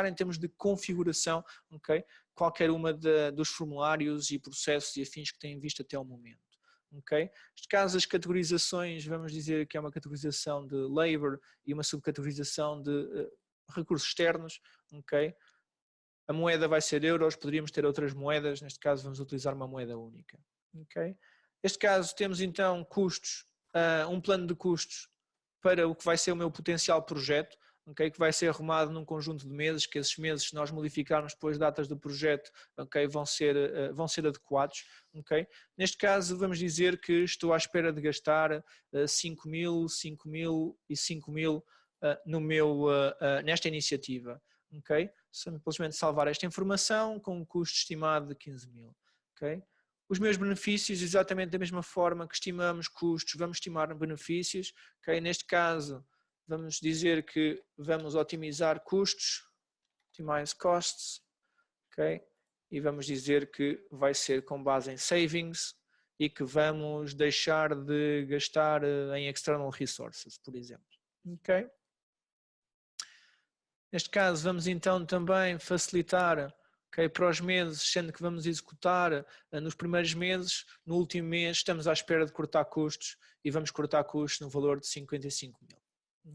em termos de configuração, okay? Qualquer uma dos formulários e processos e afins que têm visto até ao momento. Okay? Neste caso as categorizações, vamos dizer que é uma categorização de labor e uma subcategorização de recursos externos, okay? A moeda vai ser euros, poderíamos ter outras moedas, neste caso vamos utilizar uma moeda única. Okay? Neste caso temos então custos, um plano de custos para o que vai ser o meu potencial projeto, okay? Que vai ser arrumado num conjunto de meses, que esses meses, se nós modificarmos depois datas do projeto, okay? vão ser adequados. Okay? Neste caso vamos dizer que estou à espera de gastar 5.000, 5.000 e 5.000 nesta iniciativa. Okay? simplesmente salvar esta informação com um custo estimado de 15.000. Okay? Os meus benefícios, exatamente da mesma forma que estimamos custos, vamos estimar benefícios. Okay? Neste caso, vamos dizer que vamos otimizar custos, optimize costs, okay? E vamos dizer que vai ser com base em savings e que vamos deixar de gastar em external resources, por exemplo. Okay? Neste caso, vamos então também facilitar, okay, para os meses, sendo que vamos executar nos primeiros meses, no último mês estamos à espera de cortar custos e vamos cortar custos no valor de 55.000.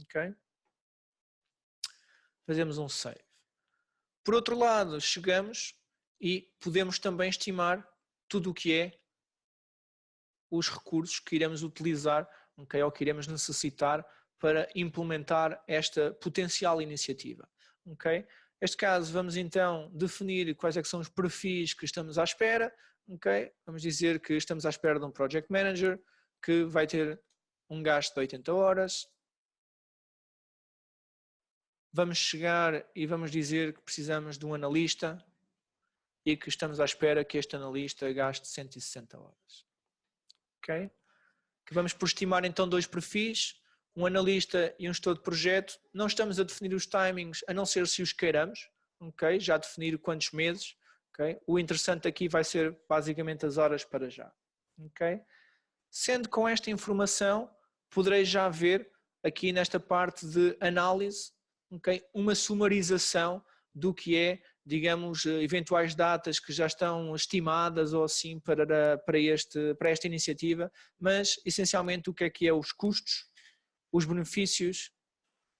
Okay? Fazemos um save. Por outro lado, chegamos e podemos também estimar tudo o que é os recursos que iremos utilizar, okay, ou que iremos necessitar para implementar esta potencial iniciativa. Okay? Neste caso, vamos então definir quais é que são os perfis que estamos à espera. Okay? Vamos dizer que estamos à espera de um Project Manager que vai ter um gasto de 80 horas. Vamos chegar e vamos dizer que precisamos de um analista e que estamos à espera que este analista gaste 160 horas. Okay? Que vamos por estimar então dois perfis, um analista e um gestor de projeto. Não estamos a definir os timings, a não ser se os queiramos, okay? Já definir quantos meses. Okay? O interessante aqui vai ser basicamente as horas para já. Okay? Sendo com esta informação, poderei já ver aqui nesta parte de análise, okay, uma sumarização do que é, digamos, eventuais datas que já estão estimadas ou assim para esta iniciativa, mas essencialmente o que é os custos, os benefícios,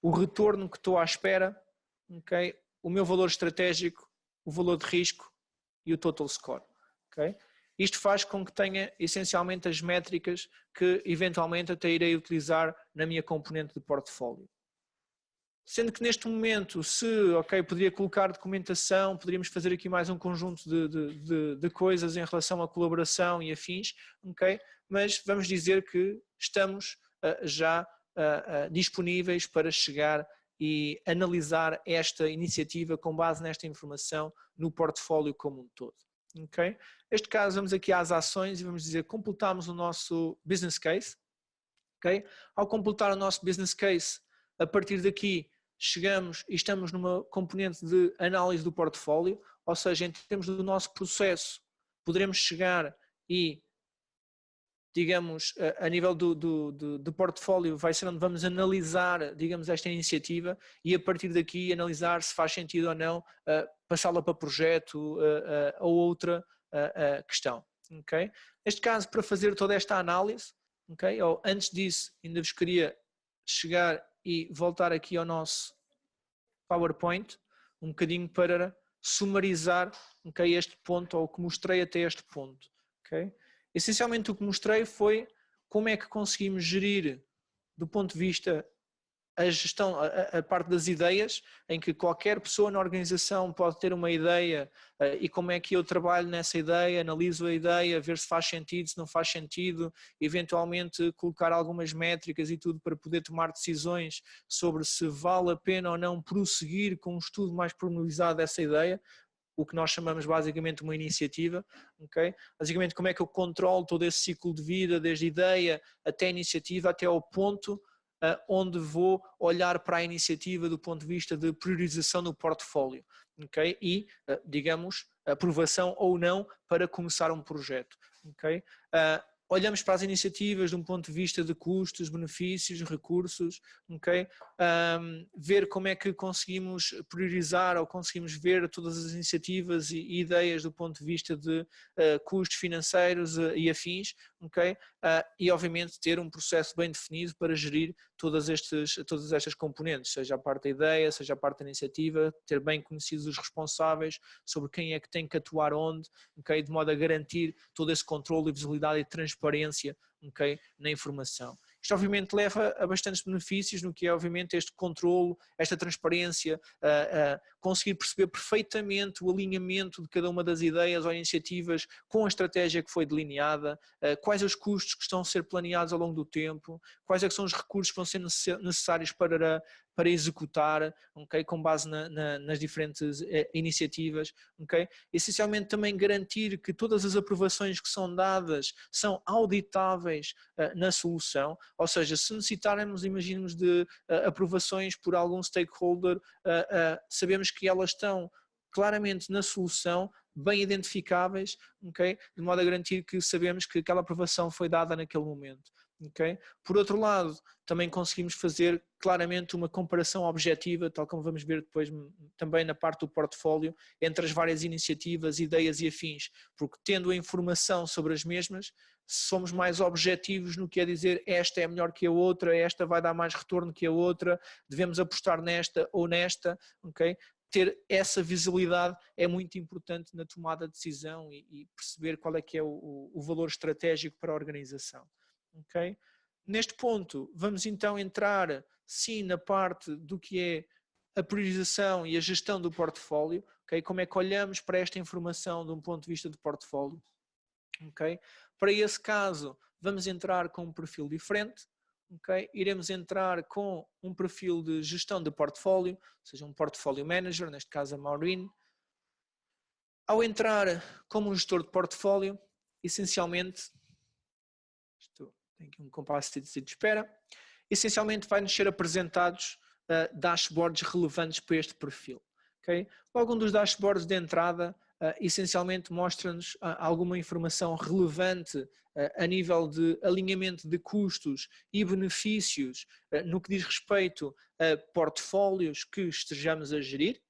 o retorno que estou à espera, okay, o meu valor estratégico, o valor de risco e o total score. Okay? Isto faz com que tenha essencialmente as métricas que eventualmente até irei utilizar na minha componente de portfólio. Sendo que neste momento, se poderia colocar documentação, poderíamos fazer aqui mais um conjunto de coisas em relação à colaboração e afins, okay? Mas vamos dizer que estamos já disponíveis para chegar e analisar esta iniciativa com base nesta informação no portfólio como um todo. Okay? Neste caso, vamos aqui às ações e vamos dizer que completamos o nosso business case. Okay? Ao completar o nosso business case, a partir daqui chegamos e estamos numa componente de análise do portfólio, ou seja, em termos do nosso processo, poderemos chegar e, digamos, a nível do portfólio vai ser onde vamos analisar, digamos, esta iniciativa e a partir daqui analisar se faz sentido ou não passá-la para projeto ou outra questão. Okay? Neste caso, para fazer toda esta análise, okay, ou antes disso, ainda vos queria chegar e voltar aqui ao nosso PowerPoint, um bocadinho para sumarizar, okay, este ponto, ou o que mostrei até este ponto. Okay? Essencialmente o que mostrei foi como é que conseguimos gerir do ponto de vista a gestão, a parte das ideias, em que qualquer pessoa na organização pode ter uma ideia e como é que eu trabalho nessa ideia, analiso a ideia, ver se faz sentido, se não faz sentido, eventualmente colocar algumas métricas e tudo para poder tomar decisões sobre se vale a pena ou não prosseguir com um estudo mais pormenorizado dessa ideia, o que nós chamamos basicamente uma iniciativa, okay? Basicamente como é que eu controlo todo esse ciclo de vida, desde a ideia até a iniciativa, até ao ponto onde vou olhar para a iniciativa do ponto de vista de priorização do portfólio, okay? E, digamos, aprovação ou não para começar um projeto. Okay? Olhamos para as iniciativas de um ponto de vista de custos, benefícios, recursos, okay? Ver como é que conseguimos priorizar ou conseguimos ver todas as iniciativas e ideias do ponto de vista de custos financeiros e afins, okay? E obviamente ter um processo bem definido para gerir todas estas componentes, seja a parte da ideia, seja a parte da iniciativa, ter bem conhecidos os responsáveis sobre quem é que tem que atuar onde, okay? De modo a garantir todo esse controle e visibilidade e transparência, okay? Na informação. Isto obviamente leva a bastantes benefícios no que é obviamente este controlo, esta transparência, conseguir perceber perfeitamente o alinhamento de cada uma das ideias ou iniciativas com a estratégia que foi delineada, quais os custos que estão a ser planeados ao longo do tempo, quais é que são os recursos que vão ser necessários para executar, okay, com base nas diferentes iniciativas. Okay? Essencialmente também garantir que todas as aprovações que são dadas são auditáveis na solução, ou seja, se necessitarmos, imaginemos, de aprovações por algum stakeholder, sabemos que elas estão claramente na solução, bem identificáveis, okay? De modo a garantir que sabemos que aquela aprovação foi dada naquele momento. Okay? Por outro lado, também conseguimos fazer claramente uma comparação objetiva, tal como vamos ver depois também na parte do portfólio, entre as várias iniciativas, ideias e afins, porque tendo a informação sobre as mesmas, somos mais objetivos no que é dizer esta é melhor que a outra, esta vai dar mais retorno que a outra, devemos apostar nesta ou nesta, ok? Ter essa visibilidade é muito importante na tomada de decisão e perceber qual é que é o valor estratégico para a organização. Okay? Neste ponto, vamos então entrar sim na parte do que é a priorização e a gestão do portfólio, okay? Como é que olhamos para esta informação de um ponto de vista de portfólio. Okay? Para esse caso, vamos entrar com um perfil diferente. Okay? Iremos entrar com um perfil de gestão de portfólio, ou seja, um portfólio manager, neste caso a Maureen. Ao entrar como um gestor de portfólio, essencialmente, tem aqui um compasso de espera, essencialmente vai-nos ser apresentados dashboards relevantes para este perfil. Okay? Algum dos dashboards de entrada essencialmente mostra-nos alguma informação relevante a nível de alinhamento de custos e benefícios no que diz respeito a portfólios que estejamos a gerir,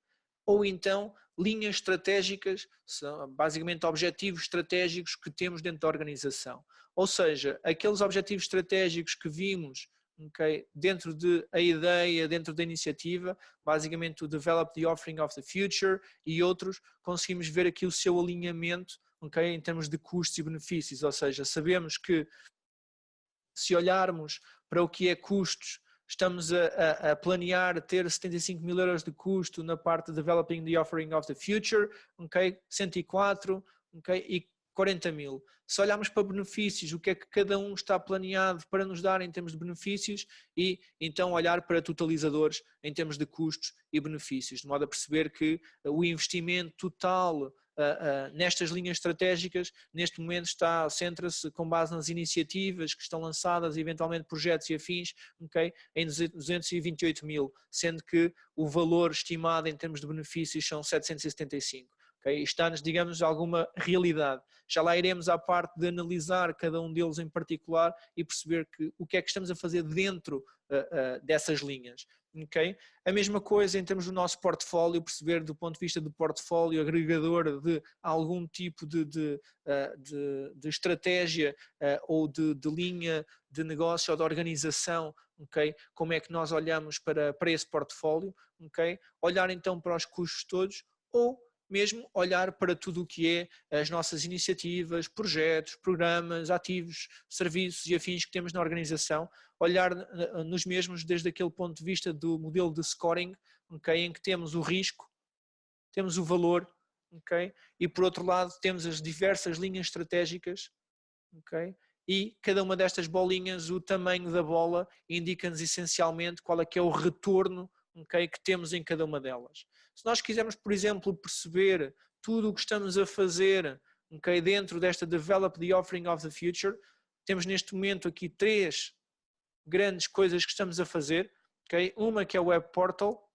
ou então linhas estratégicas, são basicamente objetivos estratégicos que temos dentro da organização. Ou seja, aqueles objetivos estratégicos que vimos, okay, dentro de a ideia, dentro da iniciativa, basicamente o Develop the Offering of the Future e outros, conseguimos ver aqui o seu alinhamento, okay, em termos de custos e benefícios. Ou seja, sabemos que se olharmos para o que é custos, estamos a planear ter 75 mil euros de custo na parte de Developing the Offering of the Future, okay, 104, okay, e 40 mil. Se olharmos para benefícios, o que é que cada um está planeado para nos dar em termos de benefícios e então olhar para totalizadores em termos de custos e benefícios, de modo a perceber que o investimento total nestas linhas estratégicas, neste momento centra-se com base nas iniciativas que estão lançadas, eventualmente projetos e afins, okay, em 228 mil, sendo que o valor estimado em termos de benefícios são 775. Okay? Está-nos, digamos, alguma realidade. Já lá iremos à parte de analisar cada um deles em particular e perceber o que é que estamos a fazer dentro dessas linhas. Okay? A mesma coisa em termos do nosso portfólio, perceber do ponto de vista do portfólio agregador de algum tipo de estratégia ou de linha de negócio ou de organização, okay? Como é que nós olhamos para esse portfólio, okay? Olhar então para os custos todos ou mesmo olhar para tudo o que é as nossas iniciativas, projetos, programas, ativos, serviços e afins que temos na organização, olhar nos mesmos desde aquele ponto de vista do modelo de scoring, okay, em que temos o risco, temos o valor, okay, e por outro lado temos as diversas linhas estratégicas, okay, e cada uma destas bolinhas, o tamanho da bola indica-nos essencialmente qual é que é o retorno, okay, que temos em cada uma delas. Se nós quisermos, por exemplo, perceber tudo o que estamos a fazer, okay, dentro desta Develop the Offering of the Future, temos neste momento aqui 3 grandes coisas que estamos a fazer. Okay? Uma que é o Web Portal,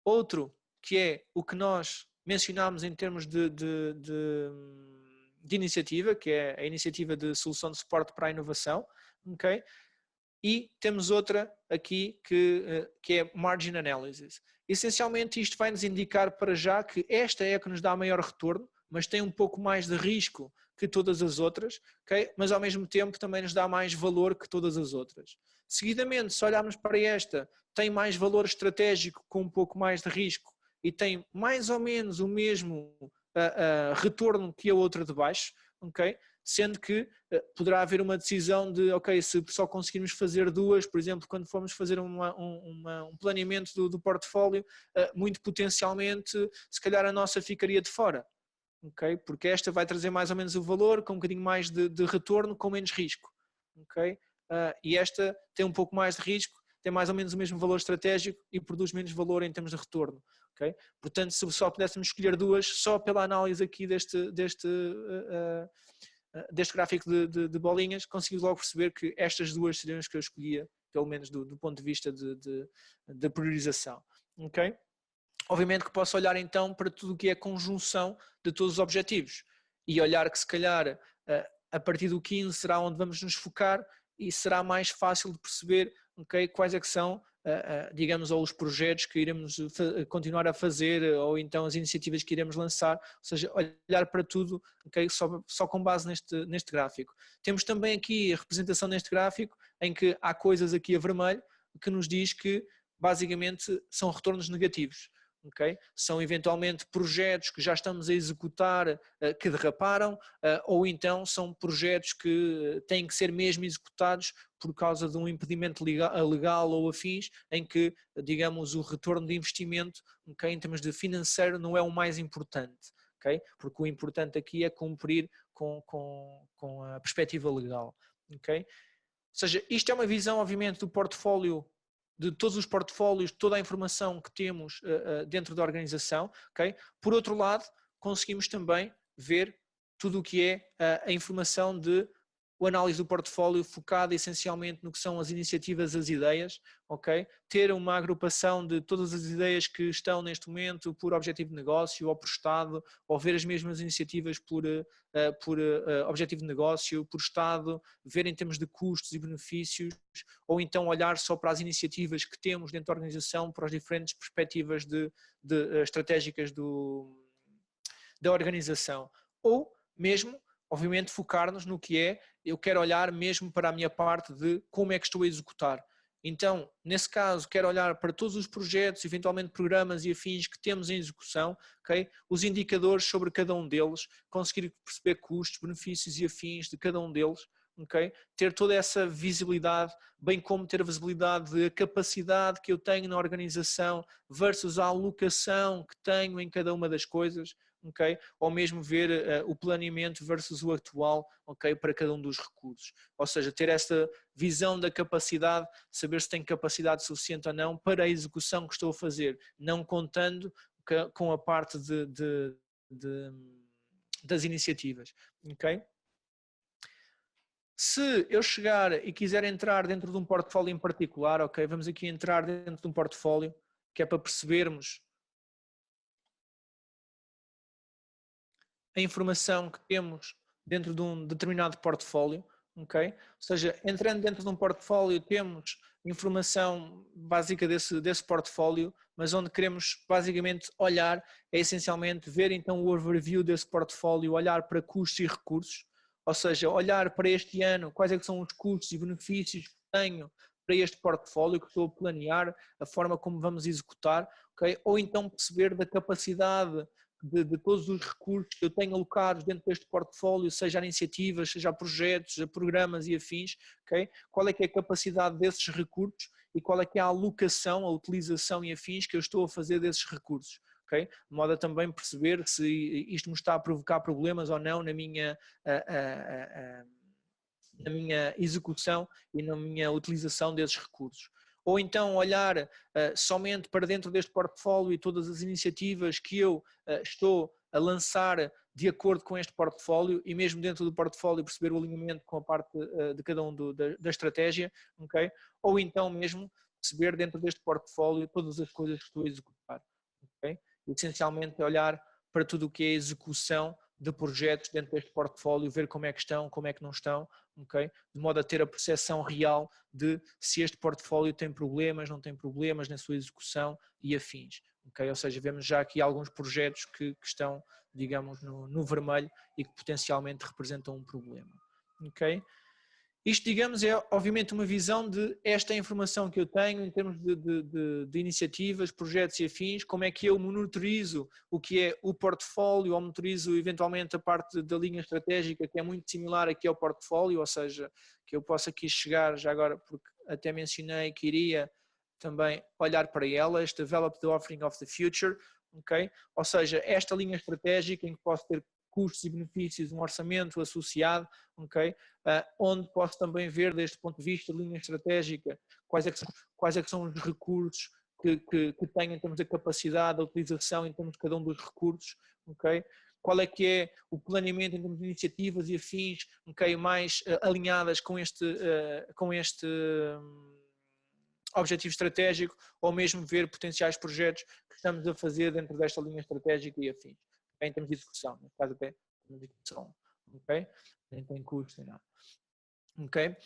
outro que é o que nós mencionámos em termos de iniciativa, que é a iniciativa de solução de suporte para a inovação. Okay? E temos outra aqui que é Margin Analysis. Essencialmente isto vai nos indicar para já que esta é a que nos dá maior retorno, mas tem um pouco mais de risco que todas as outras, okay? Mas ao mesmo tempo também nos dá mais valor que todas as outras. Seguidamente, se olharmos para esta, tem mais valor estratégico com um pouco mais de risco e tem mais ou menos o mesmo retorno que a outra de baixo, okay? sendo que poderá haver uma decisão de, ok, se só conseguirmos fazer duas, por exemplo, quando formos fazer um planeamento do portfólio, muito potencialmente, se calhar a nossa ficaria de fora, ok? Porque esta vai trazer mais ou menos o valor, com um bocadinho mais de retorno, com menos risco, ok? E esta tem um pouco mais de risco, tem mais ou menos o mesmo valor estratégico e produz menos valor em termos de retorno. Okay? Portanto, se só pudéssemos escolher duas, só pela análise aqui deste gráfico de bolinhas, conseguimos logo perceber que estas duas seriam as que eu escolhia, pelo menos do ponto de vista de priorização. Okay? Obviamente que posso olhar então para tudo o que é conjunção de todos os objetivos e olhar que se calhar a partir do 15 será onde vamos nos focar e será mais fácil de perceber, okay, quais é que são, digamos, ou os projetos que iremos continuar a fazer ou então as iniciativas que iremos lançar, ou seja, olhar para tudo, okay, só com base neste gráfico. Temos também aqui a representação neste gráfico em que há coisas aqui a vermelho que nos diz que basicamente são retornos negativos. Okay? São eventualmente projetos que já estamos a executar que derraparam, ou então são projetos que têm que ser mesmo executados por causa de um impedimento legal ou afins, em que, digamos, o retorno de investimento, okay, em termos de financeiro, não é o mais importante, okay? Porque o importante aqui é cumprir com a perspectiva legal. Okay? Ou seja, isto é uma visão, obviamente, do portfólio, de todos os portfólios, toda a informação que temos dentro da organização. Okay? Por outro lado, conseguimos também ver tudo o que é a informação de o análise do portfólio focada essencialmente no que são as iniciativas, as ideias, ok? Ter uma agrupação de todas as ideias que estão neste momento por objetivo de negócio ou por Estado, ou ver as mesmas iniciativas por objetivo de negócio, por Estado, ver em termos de custos e benefícios, ou então olhar só para as iniciativas que temos dentro da organização, para as diferentes perspectivas estratégicas da organização, ou mesmo, obviamente, focar-nos no que é, eu quero olhar mesmo para a minha parte de como é que estou a executar. Então, nesse caso, quero olhar para todos os projetos, eventualmente programas e afins que temos em execução, okay? Os indicadores sobre cada um deles, conseguir perceber custos, benefícios e afins de cada um deles, okay? Ter toda essa visibilidade, bem como ter a visibilidade da capacidade que eu tenho na organização versus a alocação que tenho em cada uma das coisas, okay? Ou mesmo ver o planeamento versus o atual, okay? Para cada um dos recursos. Ou seja, ter essa visão da capacidade, saber se tem capacidade suficiente ou não para a execução que estou a fazer, não contando com a parte das iniciativas. Okay? Se eu chegar e quiser entrar dentro de um portfólio em particular, ok, vamos aqui entrar dentro de um portfólio que é para percebermos a informação que temos dentro de um determinado portfólio, ok? Ou seja, entrando dentro de um portfólio temos informação básica desse portfólio, mas onde queremos basicamente olhar é essencialmente ver então o overview desse portfólio, olhar para custos e recursos, ou seja, olhar para este ano quais é que são os custos e benefícios que tenho para este portfólio que estou a planear, a forma como vamos executar, ok? Ou então perceber da capacidade de todos os recursos que eu tenho alocados dentro deste portfólio, seja a iniciativas, seja a projetos, a programas e afins, okay? Qual é que é a capacidade desses recursos e qual é que é a alocação, a utilização e afins que eu estou a fazer desses recursos. Okay? De modo a também perceber se isto me está a provocar problemas ou não na minha execução e na minha utilização desses recursos. Ou então olhar somente para dentro deste portfólio e todas as iniciativas que eu estou a lançar de acordo com este portfólio e mesmo dentro do portfólio perceber o alinhamento com a parte de cada um da estratégia, okay? Ou então mesmo perceber dentro deste portfólio todas as coisas que estou a executar. Okay? Essencialmente olhar para tudo o que é execução de projetos dentro deste portfólio, ver como é que estão, como é que não estão, okay? De modo a ter a percepção real de se este portfólio tem problemas, não tem problemas na sua execução e afins. Okay? Ou seja, vemos já aqui alguns projetos que estão, digamos, no vermelho e que potencialmente representam um problema. Okay? Isto, digamos, é obviamente uma visão de esta informação que eu tenho em termos de iniciativas, projetos e afins, como é que eu monitorizo o que é o portfólio, ou monitorizo eventualmente a parte da linha estratégica, que é muito similar aqui ao portfólio, ou seja, que eu posso aqui chegar, já agora, porque até mencionei que iria também olhar para ela, este Develop the Offering of the Future, ok? Ou seja, esta linha estratégica em que posso ter custos e benefícios, um orçamento associado, ok? Onde posso também ver, deste ponto de vista de linha estratégica, quais é que são os recursos que tenho em termos de capacidade, da utilização em termos de cada um dos recursos, ok? Qual é que é o planeamento em termos de iniciativas e afins, ok, mais alinhadas com este objetivo estratégico, ou mesmo ver potenciais projetos que estamos a fazer dentro desta linha estratégica e afins, okay? Em termos de execução, neste caso até em de execução, ok? Nem tem custo nem nada. Ok?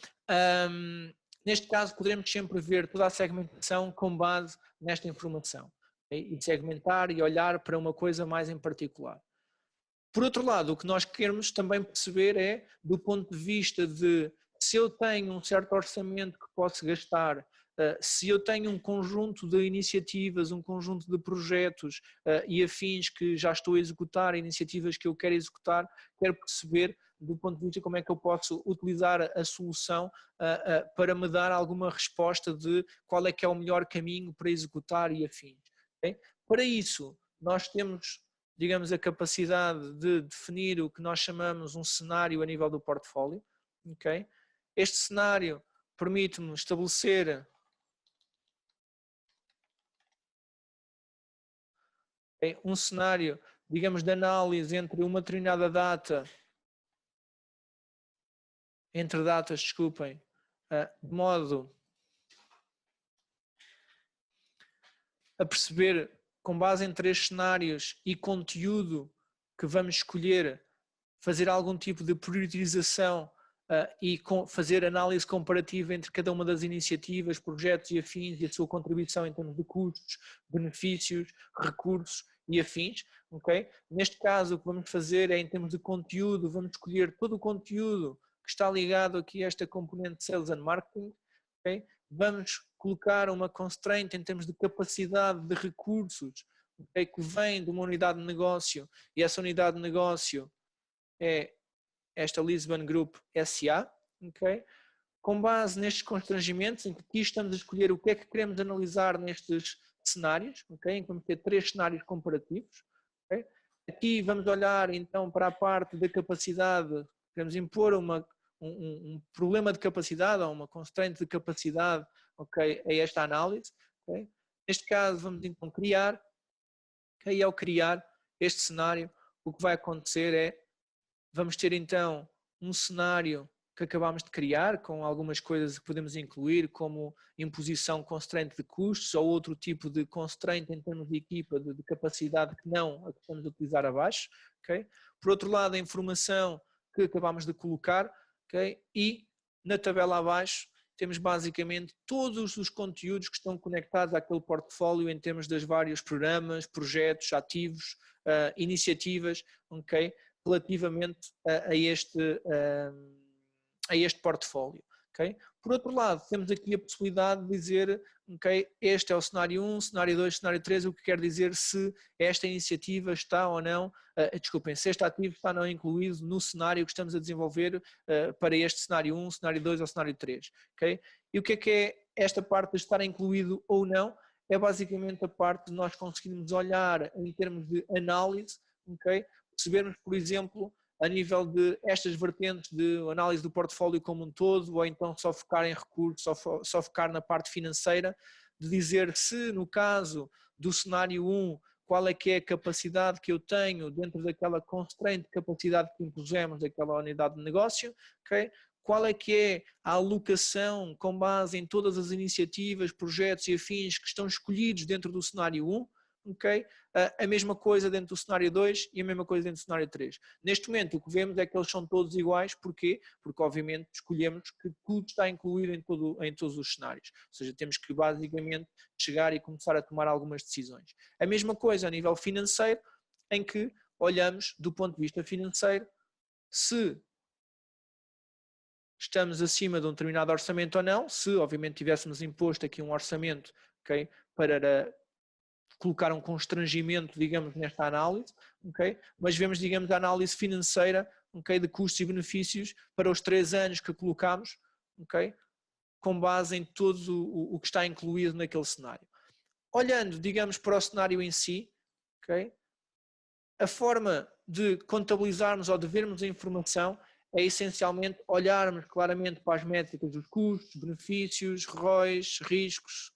Neste caso, poderemos sempre ver toda a segmentação com base nesta informação, okay? E segmentar e olhar para uma coisa mais em particular. Por outro lado, o que nós queremos também perceber é, do ponto de vista de se eu tenho um certo orçamento que posso gastar, se eu tenho um conjunto de iniciativas, um conjunto de projetos e afins que já estou a executar, iniciativas que eu quero executar, quero perceber do ponto de vista como é que eu posso utilizar a solução para me dar alguma resposta de qual é que é o melhor caminho para executar e afins. Okay? Para isso, nós temos, digamos, a capacidade de definir o que nós chamamos um cenário a nível do portfólio. Okay? Este cenário permite-me estabelecer um cenário, digamos, de análise entre uma determinada data, entre datas, desculpem, de modo a perceber, com base em 3 cenários e conteúdo que vamos escolher, fazer algum tipo de priorização e fazer análise comparativa entre cada uma das iniciativas, projetos e afins e a sua contribuição em termos de custos, benefícios, recursos e afins. Okay? Neste caso, o que vamos fazer é, em termos de conteúdo, vamos escolher todo o conteúdo que está ligado aqui a esta componente de Sales and Marketing. Okay? Vamos colocar uma constraint em termos de capacidade de recursos, okay, que vem de uma unidade de negócio, e essa unidade de negócio é esta Lisbon Group SA, okay? Com base nestes constrangimentos, em que aqui estamos a escolher o que é que queremos analisar nestes cenários, okay? Em que vamos ter 3 cenários comparativos. Okay? Aqui vamos olhar então para a parte da capacidade, queremos impor um problema de capacidade ou uma constraint de capacidade, okay, a esta análise. Okay? Neste caso vamos então criar, okay? E ao criar este cenário, o que vai acontecer é, vamos ter então um cenário que acabámos de criar, com algumas coisas que podemos incluir, como imposição constraint de custos ou outro tipo de constraint em termos de equipa, de capacidade que não a que estamos a utilizar abaixo. Okay? Por outro lado, a informação que acabámos de colocar, okay? E na tabela abaixo temos basicamente todos os conteúdos que estão conectados àquele portfólio em termos dos vários programas, projetos, ativos, iniciativas, okay? Relativamente a este portfólio. Okay? Por outro lado, temos aqui a possibilidade de dizer, okay, este é o cenário 1, cenário 2, cenário 3, o que quer dizer se esta iniciativa está ou não, desculpem, se este ativo está ou não incluído no cenário que estamos a desenvolver para este cenário 1, cenário 2 ou cenário 3. Okay? E o que é esta parte de estar incluído ou não? É basicamente a parte de nós conseguirmos olhar em termos de análise, okay? Percebermos, por exemplo, a nível de estas vertentes de análise do portfólio como um todo, ou então só focar em recursos, só focar na parte financeira, de dizer se no caso do cenário 1, qual é que é a capacidade que eu tenho dentro daquela constraint de capacidade que impusemos daquela unidade de negócio, okay? Qual é que é a alocação com base em todas as iniciativas, projetos e afins que estão escolhidos dentro do cenário 1, ok? A mesma coisa dentro do cenário 2 e a mesma coisa dentro do cenário 3. Neste momento o que vemos é que eles são todos iguais, porquê? Porque obviamente escolhemos que tudo está incluído em todos os cenários, ou seja, temos que basicamente chegar e começar a tomar algumas decisões. A mesma coisa a nível financeiro, em que olhamos do ponto de vista financeiro se estamos acima de um determinado orçamento ou não, se obviamente tivéssemos imposto aqui um orçamento, okay, para colocar um constrangimento, digamos, nesta análise, okay, mas vemos, digamos, a análise financeira, okay, de custos e benefícios para os 3 anos que colocamos, okay, com base em todo o que está incluído naquele cenário. Olhando, digamos, para o cenário em si, okay, a forma de contabilizarmos ou de vermos a informação é essencialmente olharmos claramente para as métricas dos custos, benefícios, ROIs, riscos,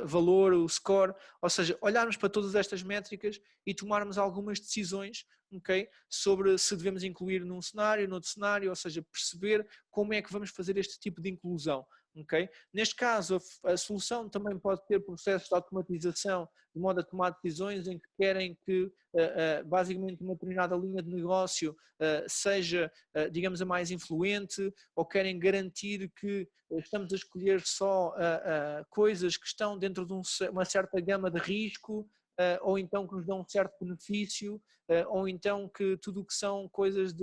valor, o score, ou seja, olharmos para todas estas métricas e tomarmos algumas decisões, okay, sobre se devemos incluir num cenário, noutro cenário, ou seja, perceber como é que vamos fazer este tipo de inclusão. Okay? Neste caso, a solução também pode ter processos de automatização de modo a tomar decisões em que querem que basicamente uma determinada linha de negócio seja, digamos, a mais influente, ou querem garantir que estamos a escolher só coisas que estão dentro de uma certa gama de risco, ou então que nos dão um certo benefício, ou então que tudo o que são coisas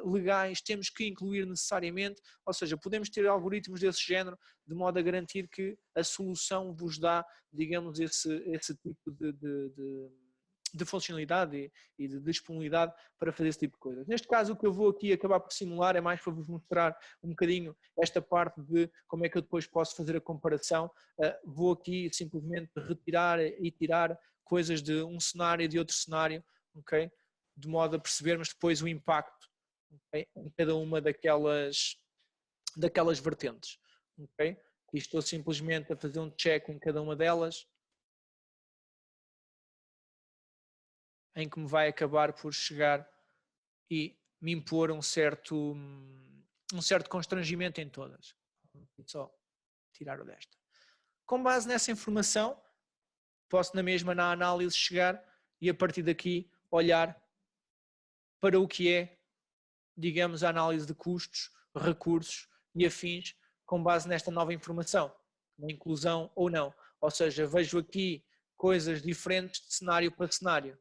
legais temos que incluir necessariamente, ou seja, podemos ter algoritmos desse género de modo a garantir que a solução vos dá, digamos, esse tipo de funcionalidade e de disponibilidade para fazer esse tipo de coisas. Neste caso, o que eu vou aqui acabar por simular é mais para vos mostrar um bocadinho esta parte de como é que eu depois posso fazer a comparação. Vou aqui simplesmente retirar e tirar coisas de um cenário e de outro cenário, okay? De modo a percebermos depois o impacto, okay, em cada uma daquelas vertentes. Okay? E estou simplesmente a fazer um check em cada uma delas, em que me vai acabar por chegar e me impor um certo constrangimento em todas. Vou só tirar o desta. Com base nessa informação, posso na mesma na análise chegar e a partir daqui olhar para o que é, digamos, a análise de custos, recursos e afins com base nesta nova informação, na inclusão ou não. Ou seja, vejo aqui coisas diferentes de cenário para cenário,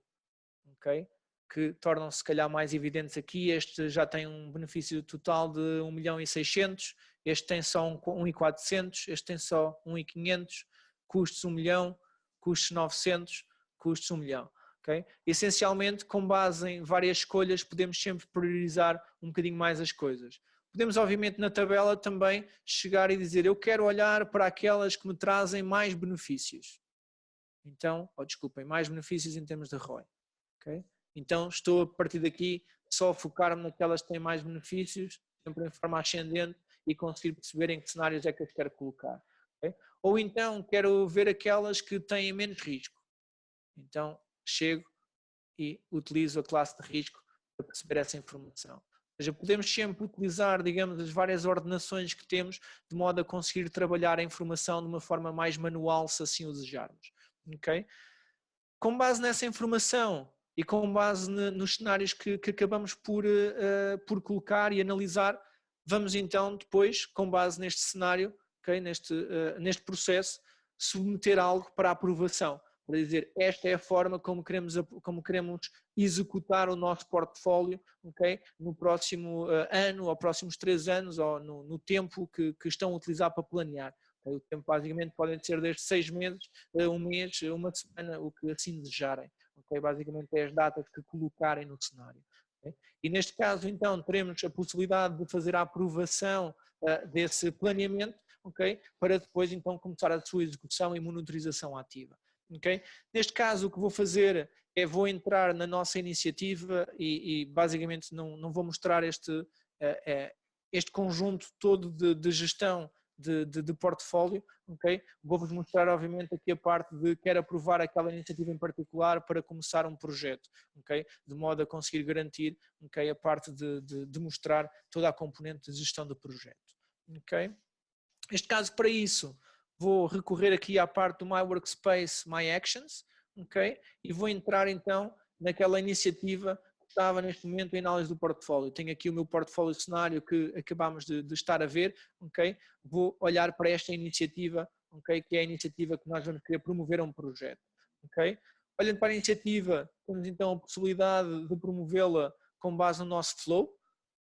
okay? Que tornam-se se calhar mais evidentes aqui. Este já tem um benefício total de 1.600.000, este tem só 1.400.000, este tem só 1.500.000, custos 1 milhão, custos 900, custos 1 milhão. Okay? Essencialmente, com base em várias escolhas, podemos sempre priorizar um bocadinho mais as coisas. Podemos, obviamente, na tabela também chegar e dizer eu quero olhar para aquelas que me trazem mais benefícios. Então, desculpem, mais benefícios em termos de ROI. Okay? Então, estou a partir daqui só a focar-me naquelas que têm mais benefícios, sempre em forma ascendente e conseguir perceber em que cenários é que as quero colocar. Okay? Ou então, quero ver aquelas que têm menos risco. Então, chego e utilizo a classe de risco para perceber essa informação. Ou seja, podemos sempre utilizar, digamos, as várias ordenações que temos de modo a conseguir trabalhar a informação de uma forma mais manual, se assim o desejarmos. Okay? Com base nessa informação e com base nos cenários que acabamos por colocar e analisar, vamos então depois, com base neste cenário, okay, neste processo, submeter algo para aprovação. Para dizer, esta é a forma como queremos executar o nosso portfólio, okay, no próximo ano, ou próximos 3 anos, ou no tempo que estão a utilizar para planear. Okay? O tempo basicamente pode ser desde 6 meses, 1 mês, 1 semana, o que assim desejarem. Okay? Basicamente é as datas que colocarem no cenário. Okay? E neste caso, então, teremos a possibilidade de fazer a aprovação desse planeamento, okay? Para depois, então, começar a sua execução e monitorização ativa. Okay? Neste caso, o que vou fazer é vou entrar na nossa iniciativa e basicamente não vou mostrar este conjunto todo de gestão de portfólio, okay? Vou-vos mostrar obviamente aqui a parte de quero aprovar aquela iniciativa em particular para começar um projeto, okay? De modo a conseguir garantir, okay, a parte de mostrar toda a componente de gestão do projeto. Okay? Neste caso, para isso, vou recorrer aqui à parte do My Workspace, My Actions, okay? E vou entrar então naquela iniciativa que estava neste momento em análise do portfólio. Tenho aqui o meu portfólio cenário que acabamos de estar a ver, okay? Vou olhar para esta iniciativa, okay? Que é a iniciativa que nós vamos querer promover a um projeto. Okay? Olhando para a iniciativa, temos então a possibilidade de promovê-la com base no nosso flow,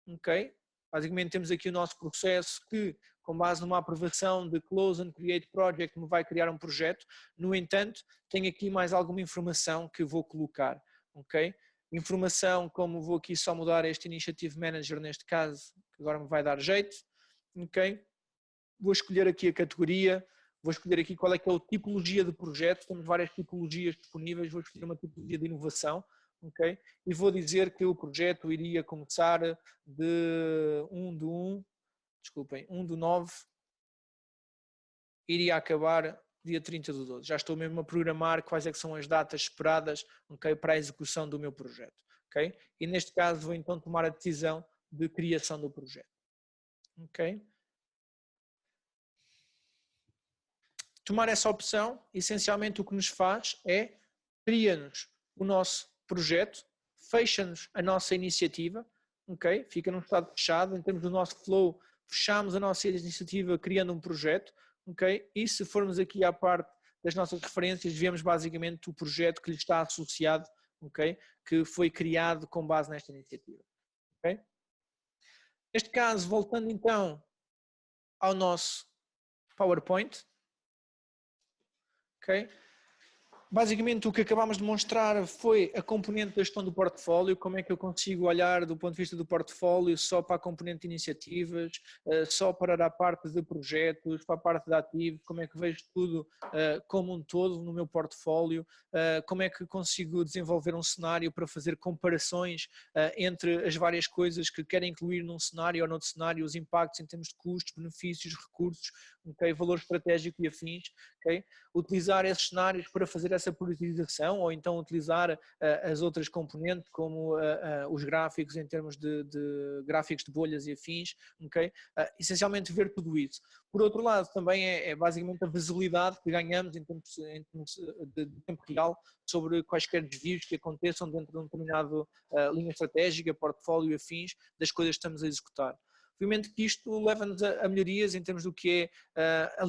okay? Basicamente temos aqui o nosso processo que, com base numa aprovação de Close and Create Project, me vai criar um projeto. No entanto, tenho aqui mais alguma informação que vou colocar, ok? Informação como vou aqui só mudar este Initiative Manager neste caso, que agora me vai dar jeito, ok? Vou escolher aqui a categoria, vou escolher aqui qual é que é a tipologia de projeto, temos várias tipologias disponíveis, vou escolher uma tipologia de inovação, ok? E vou dizer que o projeto iria começar de 1 de 9, iria acabar dia 30 de 12. Já estou mesmo a programar quais é que são as datas esperadas, okay, para a execução do meu projeto. Okay? E neste caso vou então tomar a decisão de criação do projeto. Okay? Tomar essa opção, essencialmente o que nos faz é cria-nos o nosso projeto, fecha-nos a nossa iniciativa, okay? Fica num estado fechado, em termos do nosso flow, fechamos a nossa iniciativa criando um projeto, okay? E se formos aqui à parte das nossas referências, vemos basicamente o projeto que lhe está associado, okay? Que foi criado com base nesta iniciativa. Okay? Neste caso, voltando então ao nosso PowerPoint, okay? Basicamente o que acabámos de mostrar foi a componente da gestão do portfólio, como é que eu consigo olhar do ponto de vista do portfólio só para a componente de iniciativas, só para a parte de projetos, para a parte de ativos, como é que vejo tudo como um todo no meu portfólio, como é que consigo desenvolver um cenário para fazer comparações entre as várias coisas que quero incluir num cenário ou noutro cenário, os impactos em termos de custos, benefícios, recursos, okay, valor estratégico e afins, okay? Utilizar esses cenários para fazer essa priorização ou então utilizar as outras componentes como os gráficos em termos de gráficos de bolhas e afins, okay? Essencialmente ver tudo isso. Por outro lado, também é basicamente a visibilidade que ganhamos em termos de tempo real sobre quaisquer desvios que aconteçam dentro de um determinado linha estratégica, portfólio e afins das coisas que estamos a executar. Obviamente que isto leva-nos a melhorias em termos do que é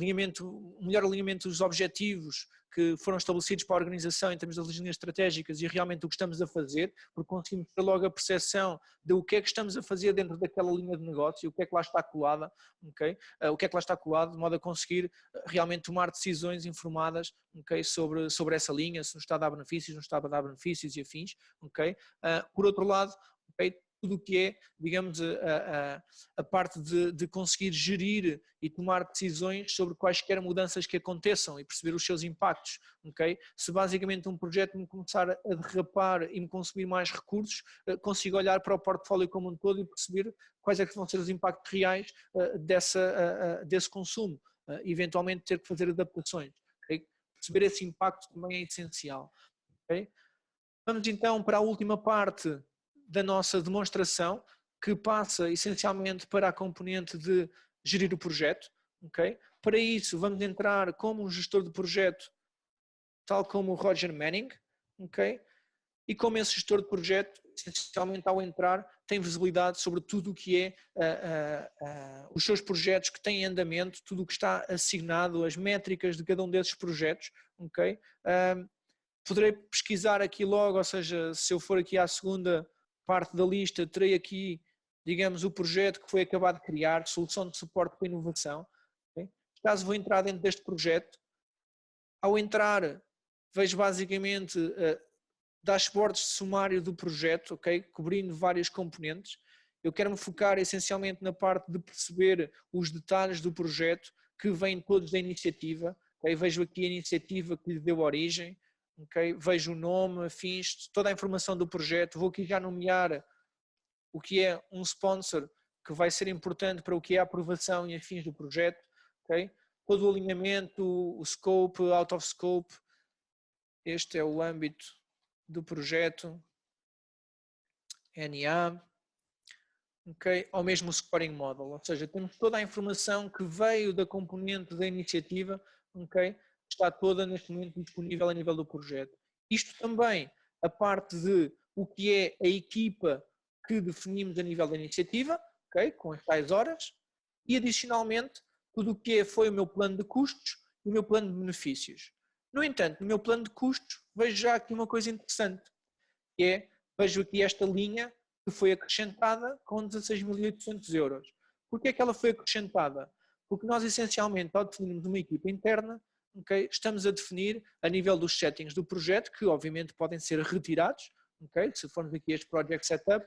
melhor alinhamento dos objetivos que foram estabelecidos para a organização em termos das linhas estratégicas e realmente o que estamos a fazer, porque conseguimos ter logo a percepção de o que é que estamos a fazer dentro daquela linha de negócio, o que é que lá está colada, okay? O que é que lá está colado, de modo a conseguir realmente tomar decisões informadas, okay? sobre essa linha, se nos está a dar benefícios, não está a dar benefícios e afins. Okay? Por outro lado, okay? Tudo o que é, digamos, a parte de conseguir gerir e tomar decisões sobre quaisquer mudanças que aconteçam e perceber os seus impactos, ok? Se basicamente um projeto me começar a derrapar e me consumir mais recursos, consigo olhar para o portfólio como um todo e perceber quais é que vão ser os impactos reais desse consumo, eventualmente ter que fazer adaptações, ok? Perceber esse impacto também é essencial, ok? Vamos então para a última parte da nossa demonstração, que passa essencialmente para a componente de gerir o projeto. Okay? Para isso, vamos entrar como um gestor de projeto, tal como o Roger Manning. Okay? E como esse gestor de projeto, essencialmente ao entrar, tem visibilidade sobre tudo o que é os seus projetos que têm em andamento, tudo o que está assignado, as métricas de cada um desses projetos. Okay? Poderei pesquisar aqui logo, ou seja, se eu for aqui à segunda parte da lista, terei aqui, digamos, o projeto que foi acabado de criar, solução de suporte para inovação. Okay? Caso vou entrar dentro deste projeto, ao entrar, vejo basicamente dashboards de sumário do projeto, okay? Cobrindo várias componentes. Eu quero me focar essencialmente na parte de perceber os detalhes do projeto que vêm todos da iniciativa. Okay? Vejo aqui a iniciativa que lhe deu origem. Okay? Vejo o nome, afins, toda a informação do projeto, vou aqui já nomear o que é um sponsor que vai ser importante para o que é a aprovação e afins do projeto, okay? Todo o alinhamento, o scope, out of scope, este é o âmbito do projeto, NA, okay? Ou mesmo o scoring model, ou seja, temos toda a informação que veio da componente da iniciativa, okay? Está toda neste momento disponível a nível do projeto. Isto também, a parte de o que é a equipa que definimos a nível da iniciativa, okay? Com as tais horas, e adicionalmente tudo o que foi o meu plano de custos e o meu plano de benefícios. No entanto, no meu plano de custos, vejo já aqui uma coisa interessante, que é, vejo aqui esta linha que foi acrescentada com 16.800 euros. Porquê é que ela foi acrescentada? Porque nós, essencialmente, ao definirmos uma equipa interna, okay, estamos a definir, a nível dos settings do projeto, que obviamente podem ser retirados, okay, se formos aqui a este Project Setup,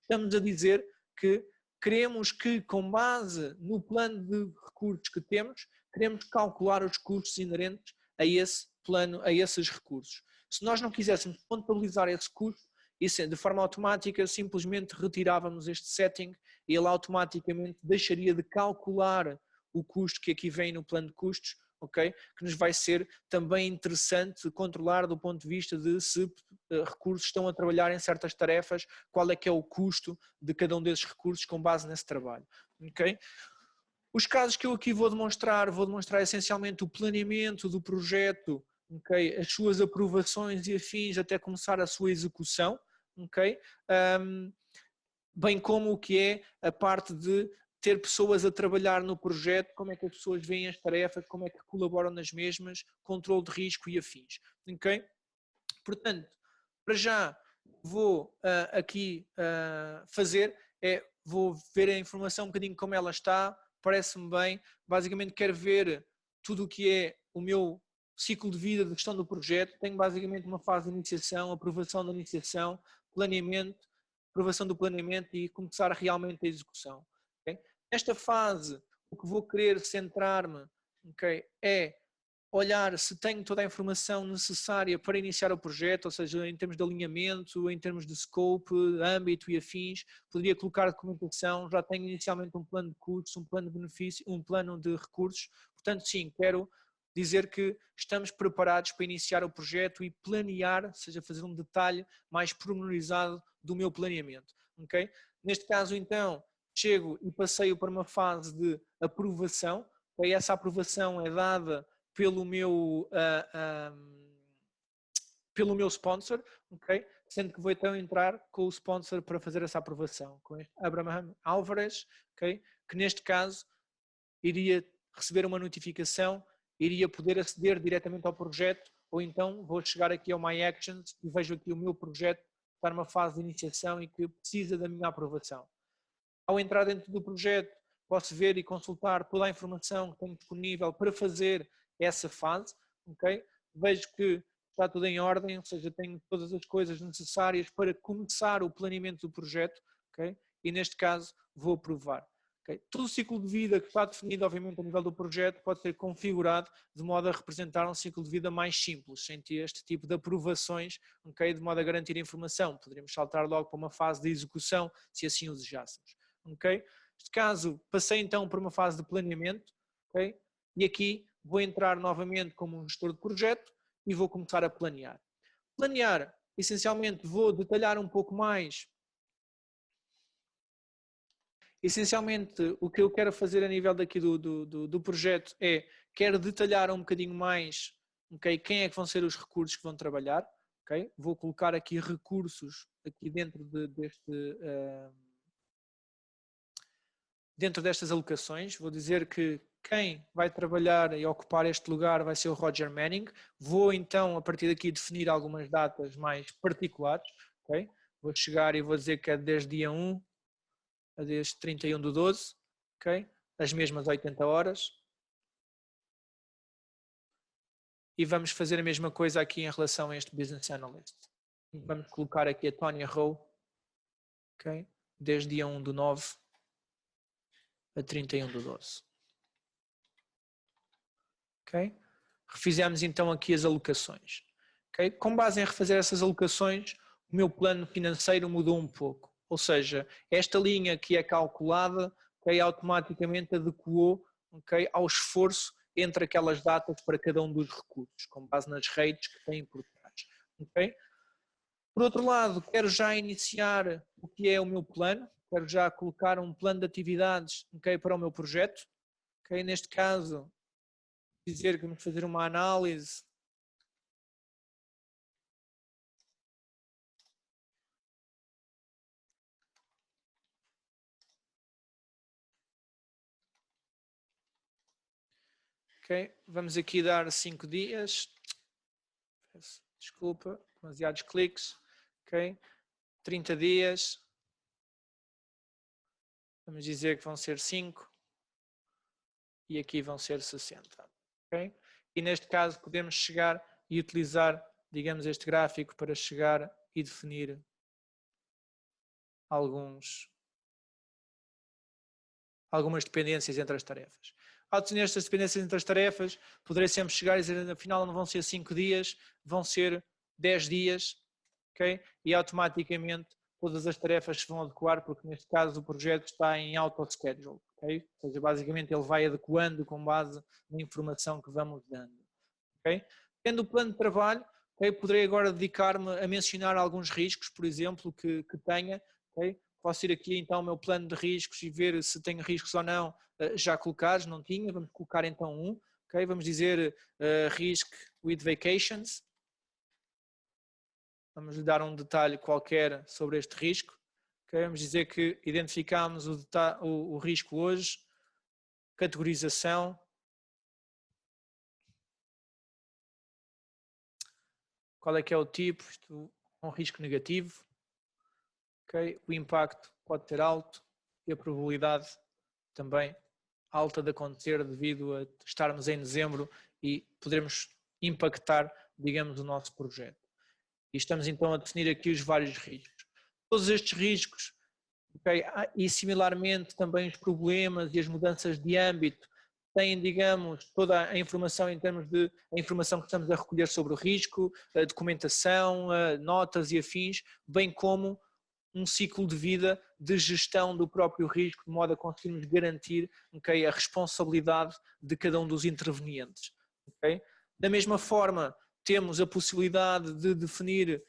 estamos a dizer que queremos que, com base no plano de recursos que temos, queremos calcular os custos inerentes a esse plano, a esses recursos. Se nós não quiséssemos contabilizar esse custo, isso de forma automática simplesmente retirávamos este setting e ele automaticamente deixaria de calcular o custo que aqui vem no plano de custos, okay? Que nos vai ser também interessante controlar do ponto de vista de se recursos estão a trabalhar em certas tarefas, qual é que é o custo de cada um desses recursos com base nesse trabalho. Okay? Os casos que eu aqui vou demonstrar essencialmente o planeamento do projeto, okay? As suas aprovações e afins até começar a sua execução, okay? Bem como o que é a parte de ter pessoas a trabalhar no projeto, como é que as pessoas veem as tarefas, como é que colaboram nas mesmas, controle de risco e afins. Okay? Portanto, para já vou aqui fazer, vou ver a informação um bocadinho como ela está, parece-me bem, basicamente quero ver tudo o que é o meu ciclo de vida de gestão do projeto, tenho basicamente uma fase de iniciação, aprovação da iniciação, planeamento, aprovação do planeamento e começar realmente a execução. Okay? Nesta fase, o que vou querer centrar-me, okay, é olhar se tenho toda a informação necessária para iniciar o projeto, ou seja, em termos de alinhamento, em termos de scope, âmbito e afins, poderia colocar documentação, já tenho inicialmente um plano de custos, um plano de benefício, um plano de recursos, portanto sim, quero dizer que estamos preparados para iniciar o projeto e planear, ou seja, fazer um detalhe mais pormenorizado do meu planeamento, ok? Neste caso então, chego e passeio para uma fase de aprovação, okay? Essa aprovação é dada pelo meu sponsor, ok? Sendo que vou então entrar com o sponsor para fazer essa aprovação, com este Abraham Álvares, ok? Que neste caso iria receber uma notificação, iria poder aceder diretamente ao projeto, ou então vou chegar aqui ao My Actions e vejo aqui o meu projeto está numa fase de iniciação e que precisa da minha aprovação. Ao entrar dentro do projeto, posso ver e consultar toda a informação que tenho disponível para fazer essa fase, ok? Vejo que está tudo em ordem, ou seja, tenho todas as coisas necessárias para começar o planeamento do projeto, ok? E neste caso vou aprovar. Okay? Todo o ciclo de vida que está definido, obviamente, a nível do projeto, pode ser configurado de modo a representar um ciclo de vida mais simples, sem ter este tipo de aprovações, okay? De modo a garantir a informação. Poderíamos saltar logo para uma fase de execução, se assim o desejássemos. Okay? Neste caso, passei então por uma fase de planeamento, okay? E aqui vou entrar novamente como um gestor de projeto e vou começar a planear. Planear, essencialmente, vou detalhar um pouco mais. Essencialmente, o que eu quero fazer a nível daqui do projeto é, quero detalhar um bocadinho mais, okay, quem é que vão ser os recursos que vão trabalhar, okay? Vou colocar aqui recursos aqui dentro dentro destas alocações, vou dizer que quem vai trabalhar e ocupar este lugar vai ser o Roger Manning. Vou então, a partir daqui, definir algumas datas mais particulares, okay? Vou chegar e vou dizer que é desde dia 1 a desde 31/12, ok? As mesmas 80 horas. E vamos fazer a mesma coisa aqui em relação a este Business Analyst. Vamos colocar aqui a Tonya Rowe, ok? Desde dia 1/9 a 31/12. Ok? Refizemos então aqui as alocações. Okay? Com base em refazer essas alocações, o meu plano financeiro mudou um pouco. Ou seja, esta linha que é calculada, okay, automaticamente adequou, okay, ao esforço entre aquelas datas para cada um dos recursos, com base nas rates que têm por trás. Okay? Por outro lado, quero já iniciar o que é o meu plano, quero já colocar um plano de atividades, okay, para o meu projeto. Okay? Neste caso, dizer que vamos fazer uma análise ok, vamos aqui dar 5 dias, desculpa, demasiados cliques, ok, 30 dias, Vamos dizer que vão ser 5 e aqui vão ser 60. Okay? E neste caso podemos chegar e utilizar, digamos, este gráfico para chegar e definir algumas dependências entre as tarefas. Ao definir estas dependências entre as tarefas, poderei sempre chegar e dizer, afinal não vão ser 5 dias, vão ser 10 dias, okay? E automaticamente todas as tarefas se vão adequar, porque neste caso o projeto está em auto-schedule, okay? Ou seja, basicamente ele vai adequando com base na informação que vamos dando. Okay? Tendo o plano de trabalho, okay, poderei agora dedicar-me a mencionar alguns riscos, por exemplo, que tenha. Okay? Posso ir aqui então ao meu plano de riscos e ver se tenho riscos ou não já colocados, não tinha, vamos colocar então um. Okay? Vamos dizer risk with vacations. Vamos lhe dar um detalhe qualquer sobre este risco. Okay? Vamos dizer que identificamos o risco hoje, categorização. Qual é que é o tipo? Isto é um risco negativo. Okay? O impacto pode ter alto e a probabilidade também alta de acontecer devido a estarmos em dezembro e podermos impactar, digamos, o nosso projeto. E estamos então a definir aqui os vários riscos. Todos estes riscos, okay, e similarmente também os problemas e as mudanças de âmbito, têm, digamos, toda a informação em termos de a informação que estamos a recolher sobre o risco, a documentação, notas e afins, bem como um ciclo de vida de gestão do próprio risco, de modo a conseguirmos garantir, okay, a responsabilidade de cada um dos intervenientes. Okay? Da mesma forma, temos a possibilidade de definir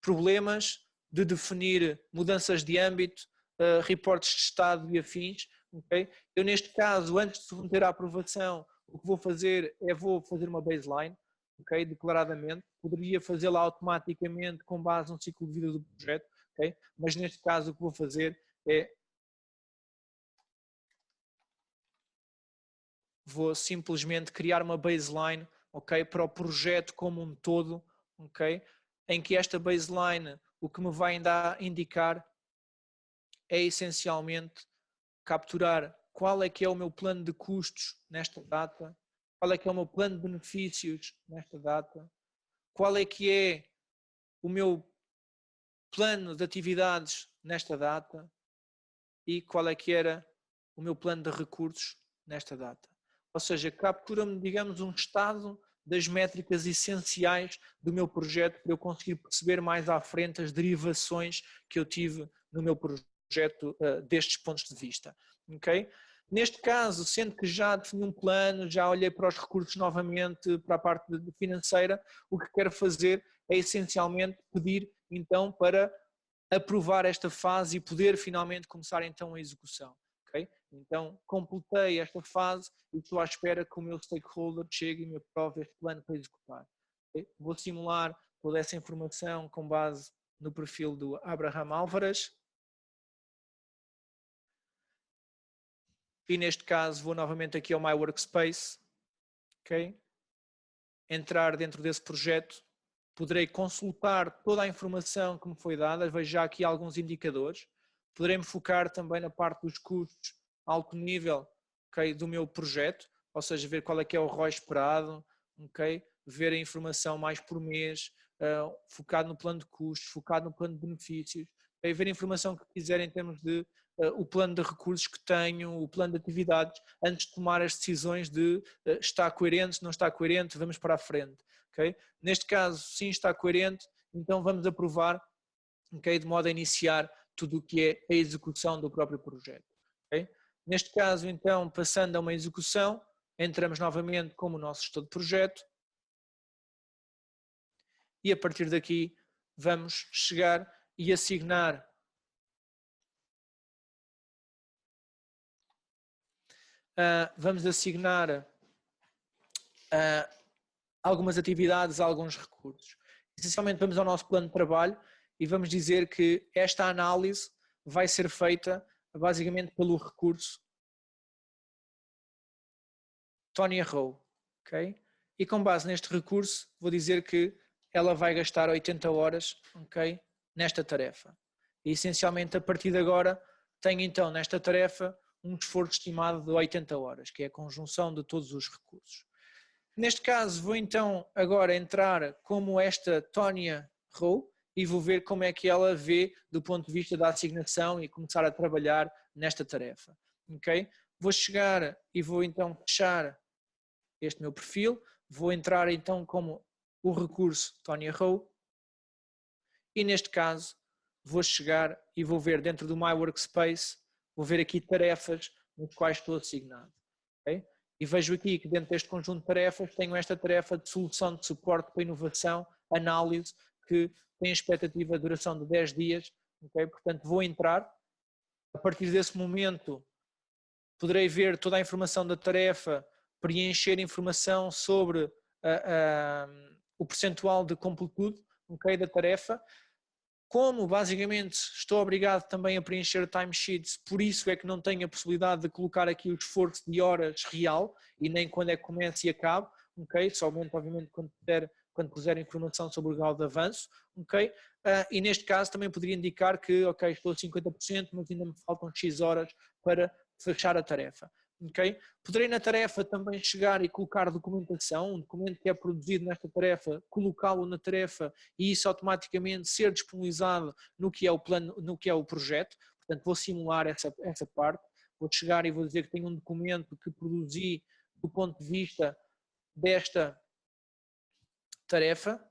problemas, de definir mudanças de âmbito, reportes de estado e afins. Okay? Eu, neste caso, antes de submeter à aprovação, o que vou fazer é vou fazer uma baseline, okay, declaradamente. Poderia fazê-la automaticamente com base no ciclo de vida do projeto, okay? Mas neste caso o que vou fazer é vou simplesmente criar uma baseline, okay, para o projeto como um todo, okay, em que esta baseline o que me vai indicar é essencialmente capturar qual é que é o meu plano de custos nesta data, qual é que é o meu plano de benefícios nesta data, qual é que é o meu plano de atividades nesta data e qual é que era o meu plano de recursos nesta data. Ou seja, captura-me, digamos, um estado das métricas essenciais do meu projeto para eu conseguir perceber mais à frente as derivações que eu tive no meu projeto destes pontos de vista. Okay? Neste caso, sendo que já defini um plano, já olhei para os recursos novamente, para a parte financeira, o que quero fazer é essencialmente pedir então para aprovar esta fase e poder finalmente começar então a execução. Okay? Então, completei esta fase e estou à espera que o meu stakeholder chegue e me aprove este plano para executar. Okay? Vou simular toda essa informação com base no perfil do Abraham Álvares. E neste caso vou novamente aqui ao My Workspace. Okay? Entrar dentro desse projeto. Poderei consultar toda a informação que me foi dada. Vejo já aqui alguns indicadores. Poderei me focar também na parte dos custos alto nível, okay, do meu projeto, ou seja, ver qual é que é o ROI esperado, okay, ver a informação mais por mês, focado no plano de custos, focado no plano de benefícios, okay, ver a informação que quiser em termos de o plano de recursos que tenho, o plano de atividades, antes de tomar as decisões de está coerente, não está coerente, vamos para a frente. Okay? Neste caso, sim, está coerente, então vamos aprovar, okay, de modo a iniciar tudo o que é a execução do próprio projeto. Okay? Neste caso, então, passando a uma execução, entramos novamente como o nosso gestor de projeto e a partir daqui vamos chegar e assignar algumas atividades, alguns recursos. Essencialmente vamos ao nosso plano de trabalho e vamos dizer que esta análise vai ser feita basicamente pelo recurso Tony Rowe, ok? E com base neste recurso vou dizer que ela vai gastar 80 horas, ok, nesta tarefa. E essencialmente a partir de agora tenho então nesta tarefa um esforço estimado de 80 horas, que é a conjunção de todos os recursos. Neste caso vou então agora entrar como esta Tonya Rowe e vou ver como é que ela vê do ponto de vista da assignação e começar a trabalhar nesta tarefa. Ok? Vou chegar e vou então fechar este meu perfil, vou entrar então como o recurso Tonya Rowe e neste caso vou chegar e vou ver dentro do My Workspace, vou ver aqui tarefas nas quais estou assignado. Okay? E vejo aqui que dentro deste conjunto de tarefas tenho esta tarefa de solução de suporte para inovação, análise, que tem expectativa de duração de 10 dias. Okay? Portanto, vou entrar, a partir desse momento poderei ver toda a informação da tarefa, preencher informação sobre o percentual de completude, okay, da tarefa. Como basicamente estou obrigado também a preencher timesheets, por isso é que não tenho a possibilidade de colocar aqui o esforço de horas real e nem quando é que começa e acaba, ok? Somente obviamente quando puser informação sobre o grau de avanço, ok? E neste caso também poderia indicar que, ok, estou a 50%, mas ainda me faltam X horas para fechar a tarefa. Okay? Poderei na tarefa também chegar e colocar documentação, um documento que é produzido nesta tarefa, colocá-lo na tarefa e isso automaticamente ser disponibilizado no que é o plano, no que é o projeto. Portanto, vou simular essa parte, vou chegar e vou dizer que tenho um documento que produzi do ponto de vista desta tarefa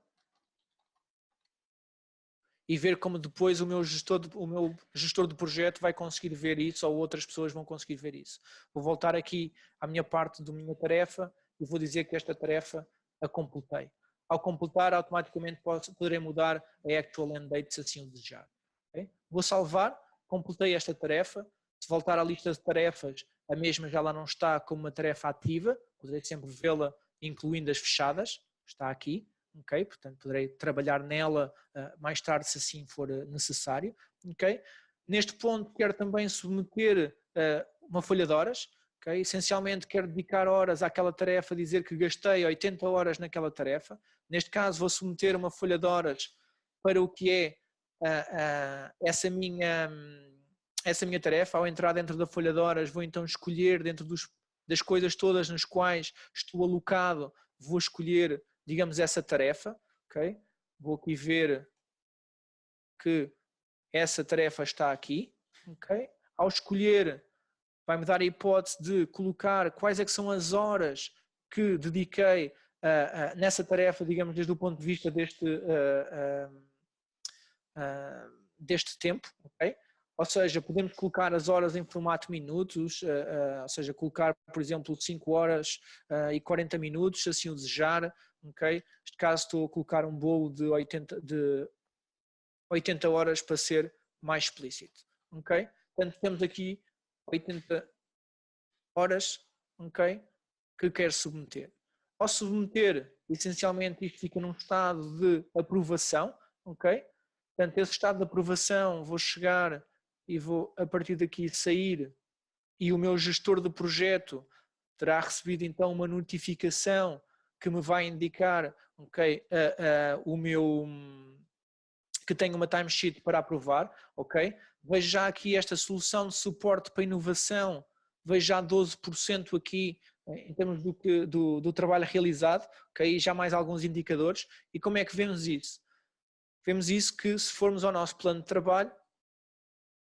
e ver como depois o meu gestor de projeto vai conseguir ver isso ou outras pessoas vão conseguir ver isso. Vou voltar aqui à minha parte da minha tarefa e vou dizer que esta tarefa a completei. Ao completar, automaticamente poderei mudar a actual end date se assim o desejar. Okay? Vou salvar, completei esta tarefa. Se voltar à lista de tarefas, a mesma já lá não está como uma tarefa ativa, poderei sempre vê-la incluindo as fechadas, está aqui. Okay? Portanto, poderei trabalhar nela mais tarde se assim for necessário. Okay? Neste ponto quero também submeter uma folha de horas. Okay? Essencialmente quero dedicar horas àquela tarefa, dizer que gastei 80 horas naquela tarefa. Neste caso vou submeter uma folha de horas para o que é essa minha tarefa. Ao entrar dentro da folha de horas vou então escolher dentro das coisas todas nas quais estou alocado, vou escolher, digamos, essa tarefa, ok? Vou aqui ver que essa tarefa está aqui, ok? Ao escolher, vai-me dar a hipótese de colocar quais é que são as horas que dediquei nessa tarefa, digamos, desde o ponto de vista deste tempo, ok? Ou seja, podemos colocar as horas em formato minutos, ou seja, colocar, por exemplo, 5 horas e 40 minutos, se assim o desejar, ok? Neste caso estou a colocar um bolo de 80 horas para ser mais explícito, ok? Portanto, temos aqui 80 horas, ok? Que quero submeter. Ao submeter, essencialmente isto fica num estado de aprovação, ok? Portanto, esse estado de aprovação, vou chegar e vou a partir daqui sair e o meu gestor de projeto terá recebido então uma notificação que me vai indicar, ok, o meu que tenho uma timesheet para aprovar, ok? Vejo já aqui esta solução de suporte para inovação, vejo já 12% aqui em termos do trabalho realizado, ok? E já mais alguns indicadores. E como é que vemos isso? Vemos isso que se formos ao nosso plano de trabalho,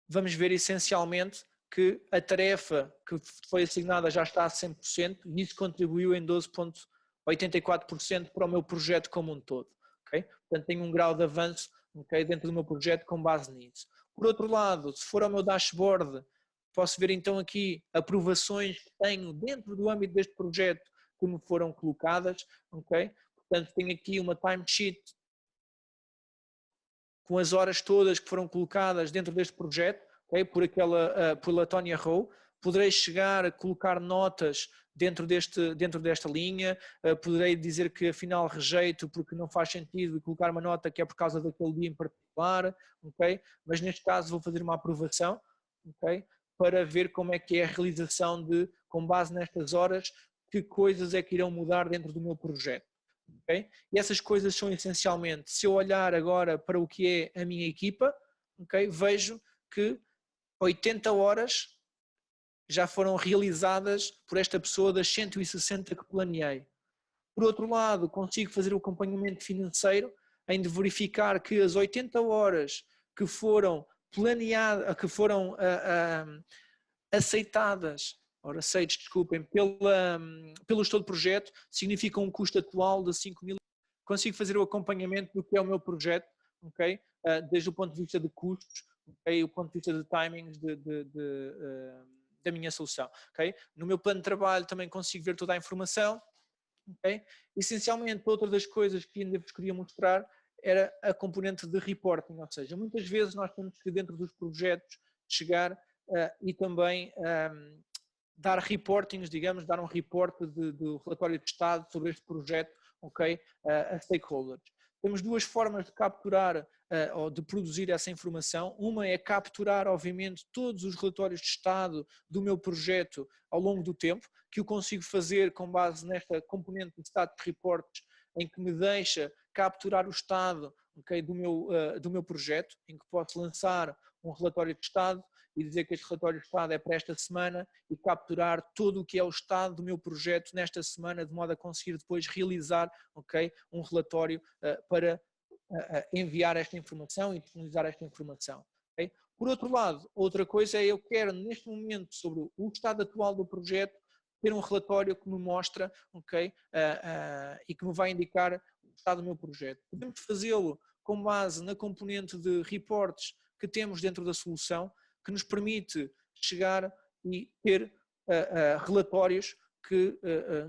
vamos ver essencialmente que a tarefa que foi assignada já está a 100% e isso contribuiu em 12,84% para o meu projeto como um todo. Okay? Portanto, tenho um grau de avanço, okay, dentro do meu projeto com base nisso. Por outro lado, se for ao meu dashboard, posso ver então aqui aprovações que tenho dentro do âmbito deste projeto que me foram colocadas. Okay? Portanto, tenho aqui uma timesheet com as horas todas que foram colocadas dentro deste projeto, okay, pela Tonya Rowe. Poderei chegar a colocar notas dentro desta linha, poderei dizer que afinal rejeito porque não faz sentido e colocar uma nota que é por causa daquele dia em particular, okay? Mas neste caso vou fazer uma aprovação, okay, para ver como é que é a realização com base nestas horas, que coisas é que irão mudar dentro do meu projeto. Okay? E essas coisas são essencialmente, se eu olhar agora para o que é a minha equipa, okay, vejo que 80 horas já foram realizadas por esta pessoa das 160 que planeei. Por outro lado, consigo fazer o acompanhamento financeiro em de verificar que as 80 horas que foram planeadas, que foram aceitadas, desculpem, pelo gestor de projeto, significam um custo atual de 5.000. Consigo fazer o acompanhamento do que é o meu projeto, ok? Desde o ponto de vista de custos, okay? O ponto de vista de timings da minha solução. Okay? No meu plano de trabalho também consigo ver toda a informação. Okay? Essencialmente, outra das coisas que ainda vos queria mostrar era a componente de reporting, ou seja, muitas vezes nós temos que dentro dos projetos chegar e também dar reportings, digamos, dar um reporte de relatório de estado sobre este projeto, ok, a stakeholders. Temos duas formas de capturar ou de produzir essa informação. Uma é capturar, obviamente, todos os relatórios de estado do meu projeto ao longo do tempo, que eu consigo fazer com base nesta componente de Status Reports, em que me deixa capturar o estado, okay, do meu projeto, em que posso lançar um relatório de estado e dizer que este relatório de estado é para esta semana e capturar todo o que é o estado do meu projeto nesta semana, de modo a conseguir depois realizar, okay, um relatório para enviar esta informação e disponibilizar esta informação. Okay? Por outro lado, outra coisa é eu quero neste momento sobre o estado atual do projeto ter um relatório que me mostra, okay, e que me vai indicar o estado do meu projeto. Podemos fazê-lo com base na componente de reportes que temos dentro da solução, que nos permite chegar e ter relatórios que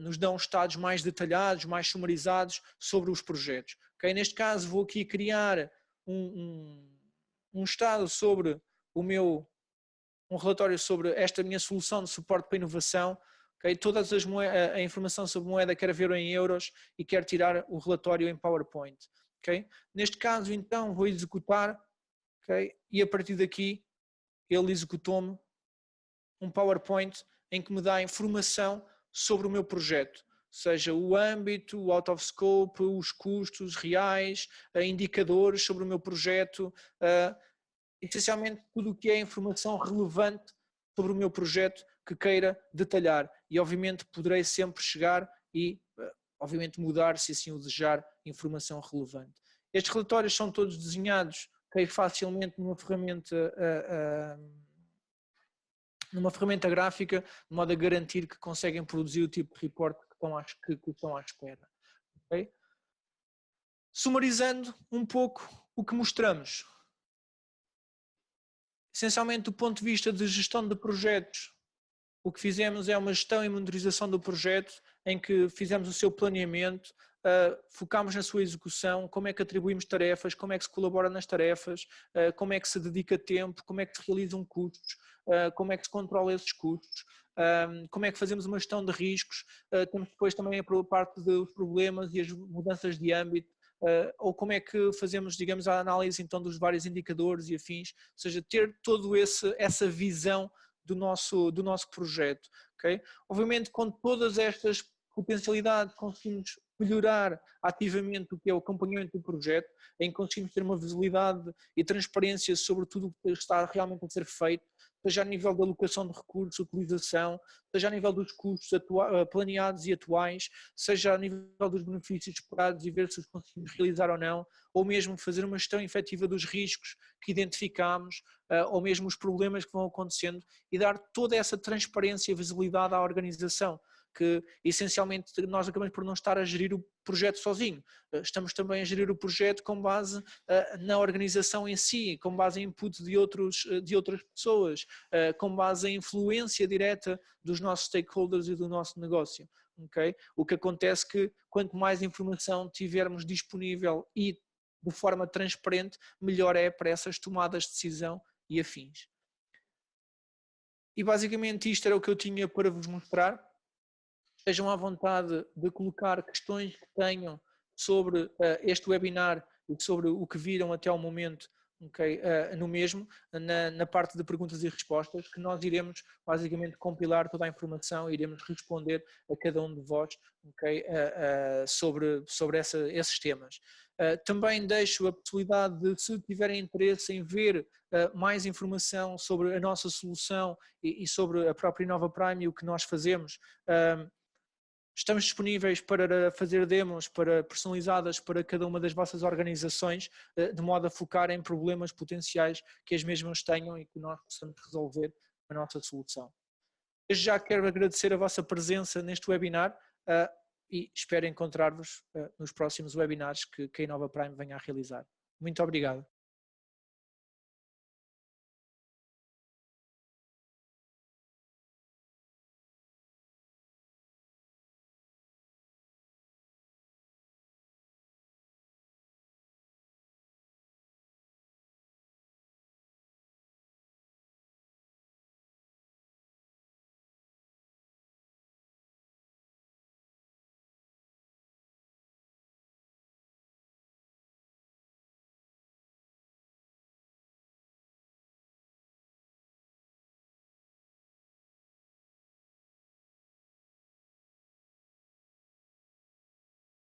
nos dão estados mais detalhados, mais sumarizados sobre os projetos. Okay? Neste caso vou aqui criar um estado sobre um relatório sobre esta minha solução de suporte para inovação. Okay? Todas a informação sobre moeda quero ver em euros e quero tirar o relatório em PowerPoint. Okay? Neste caso então vou executar, okay? E a partir daqui ele executou-me um PowerPoint em que me dá informação sobre o meu projeto, seja o âmbito, o out of scope, os custos reais, indicadores sobre o meu projeto, essencialmente tudo o que é informação relevante sobre o meu projeto que queira detalhar e obviamente poderei sempre chegar e obviamente mudar se assim o desejar informação relevante. Estes relatórios são todos desenhados facilmente numa ferramenta gráfica, de modo a garantir que conseguem produzir o tipo de report que estão à espera. Okay? Sumarizando um pouco o que mostramos. Essencialmente, do ponto de vista de gestão de projetos, o que fizemos é uma gestão e monitorização do projeto, em que fizemos o seu planeamento, focámos na sua execução, como é que atribuímos tarefas, como é que se colabora nas tarefas, como é que se dedica tempo, como é que se realizam custos, como é que se controla esses custos, como é que fazemos uma gestão de riscos, temos depois também a parte dos problemas e as mudanças de âmbito, ou como é que fazemos, digamos, a análise então dos vários indicadores e afins, ou seja, ter toda essa visão do nosso projeto. Okay? Obviamente, com todas estas potencialidades, conseguimos melhorar ativamente o que é o acompanhamento do projeto, em que conseguimos ter uma visibilidade e transparência sobre tudo o que está realmente a ser feito, seja a nível da alocação de recursos, utilização, seja a nível dos custos planeados e atuais, seja a nível dos benefícios esperados e ver se os conseguimos realizar ou não, ou mesmo fazer uma gestão efetiva dos riscos que identificamos, ou mesmo os problemas que vão acontecendo e dar toda essa transparência e visibilidade à organização, que essencialmente nós acabamos por não estar a gerir o projeto sozinho, estamos também a gerir o projeto com base na organização em si, com base em input de outras pessoas, com base em influência direta dos nossos stakeholders e do nosso negócio. Okay? O que acontece que quanto mais informação tivermos disponível e de forma transparente, melhor é para essas tomadas de decisão e afins. E basicamente isto era o que eu tinha para vos mostrar. Estejam à vontade de colocar questões que tenham sobre este webinar e sobre o que viram até ao momento okay, no mesmo, na parte de perguntas e respostas, que nós iremos basicamente compilar toda a informação e iremos responder a cada um de vós, okay, sobre esses temas. Também deixo a possibilidade de, se tiverem interesse em ver mais informação sobre a nossa solução e sobre a própria Innova Prime e o que nós fazemos, estamos disponíveis para fazer demos personalizadas para cada uma das vossas organizações, de modo a focar em problemas potenciais que as mesmas tenham e que nós possamos resolver com a nossa solução. Desde já quero agradecer a vossa presença neste webinar e espero encontrar-vos nos próximos webinars que a Innova Prime venha a realizar. Muito obrigado.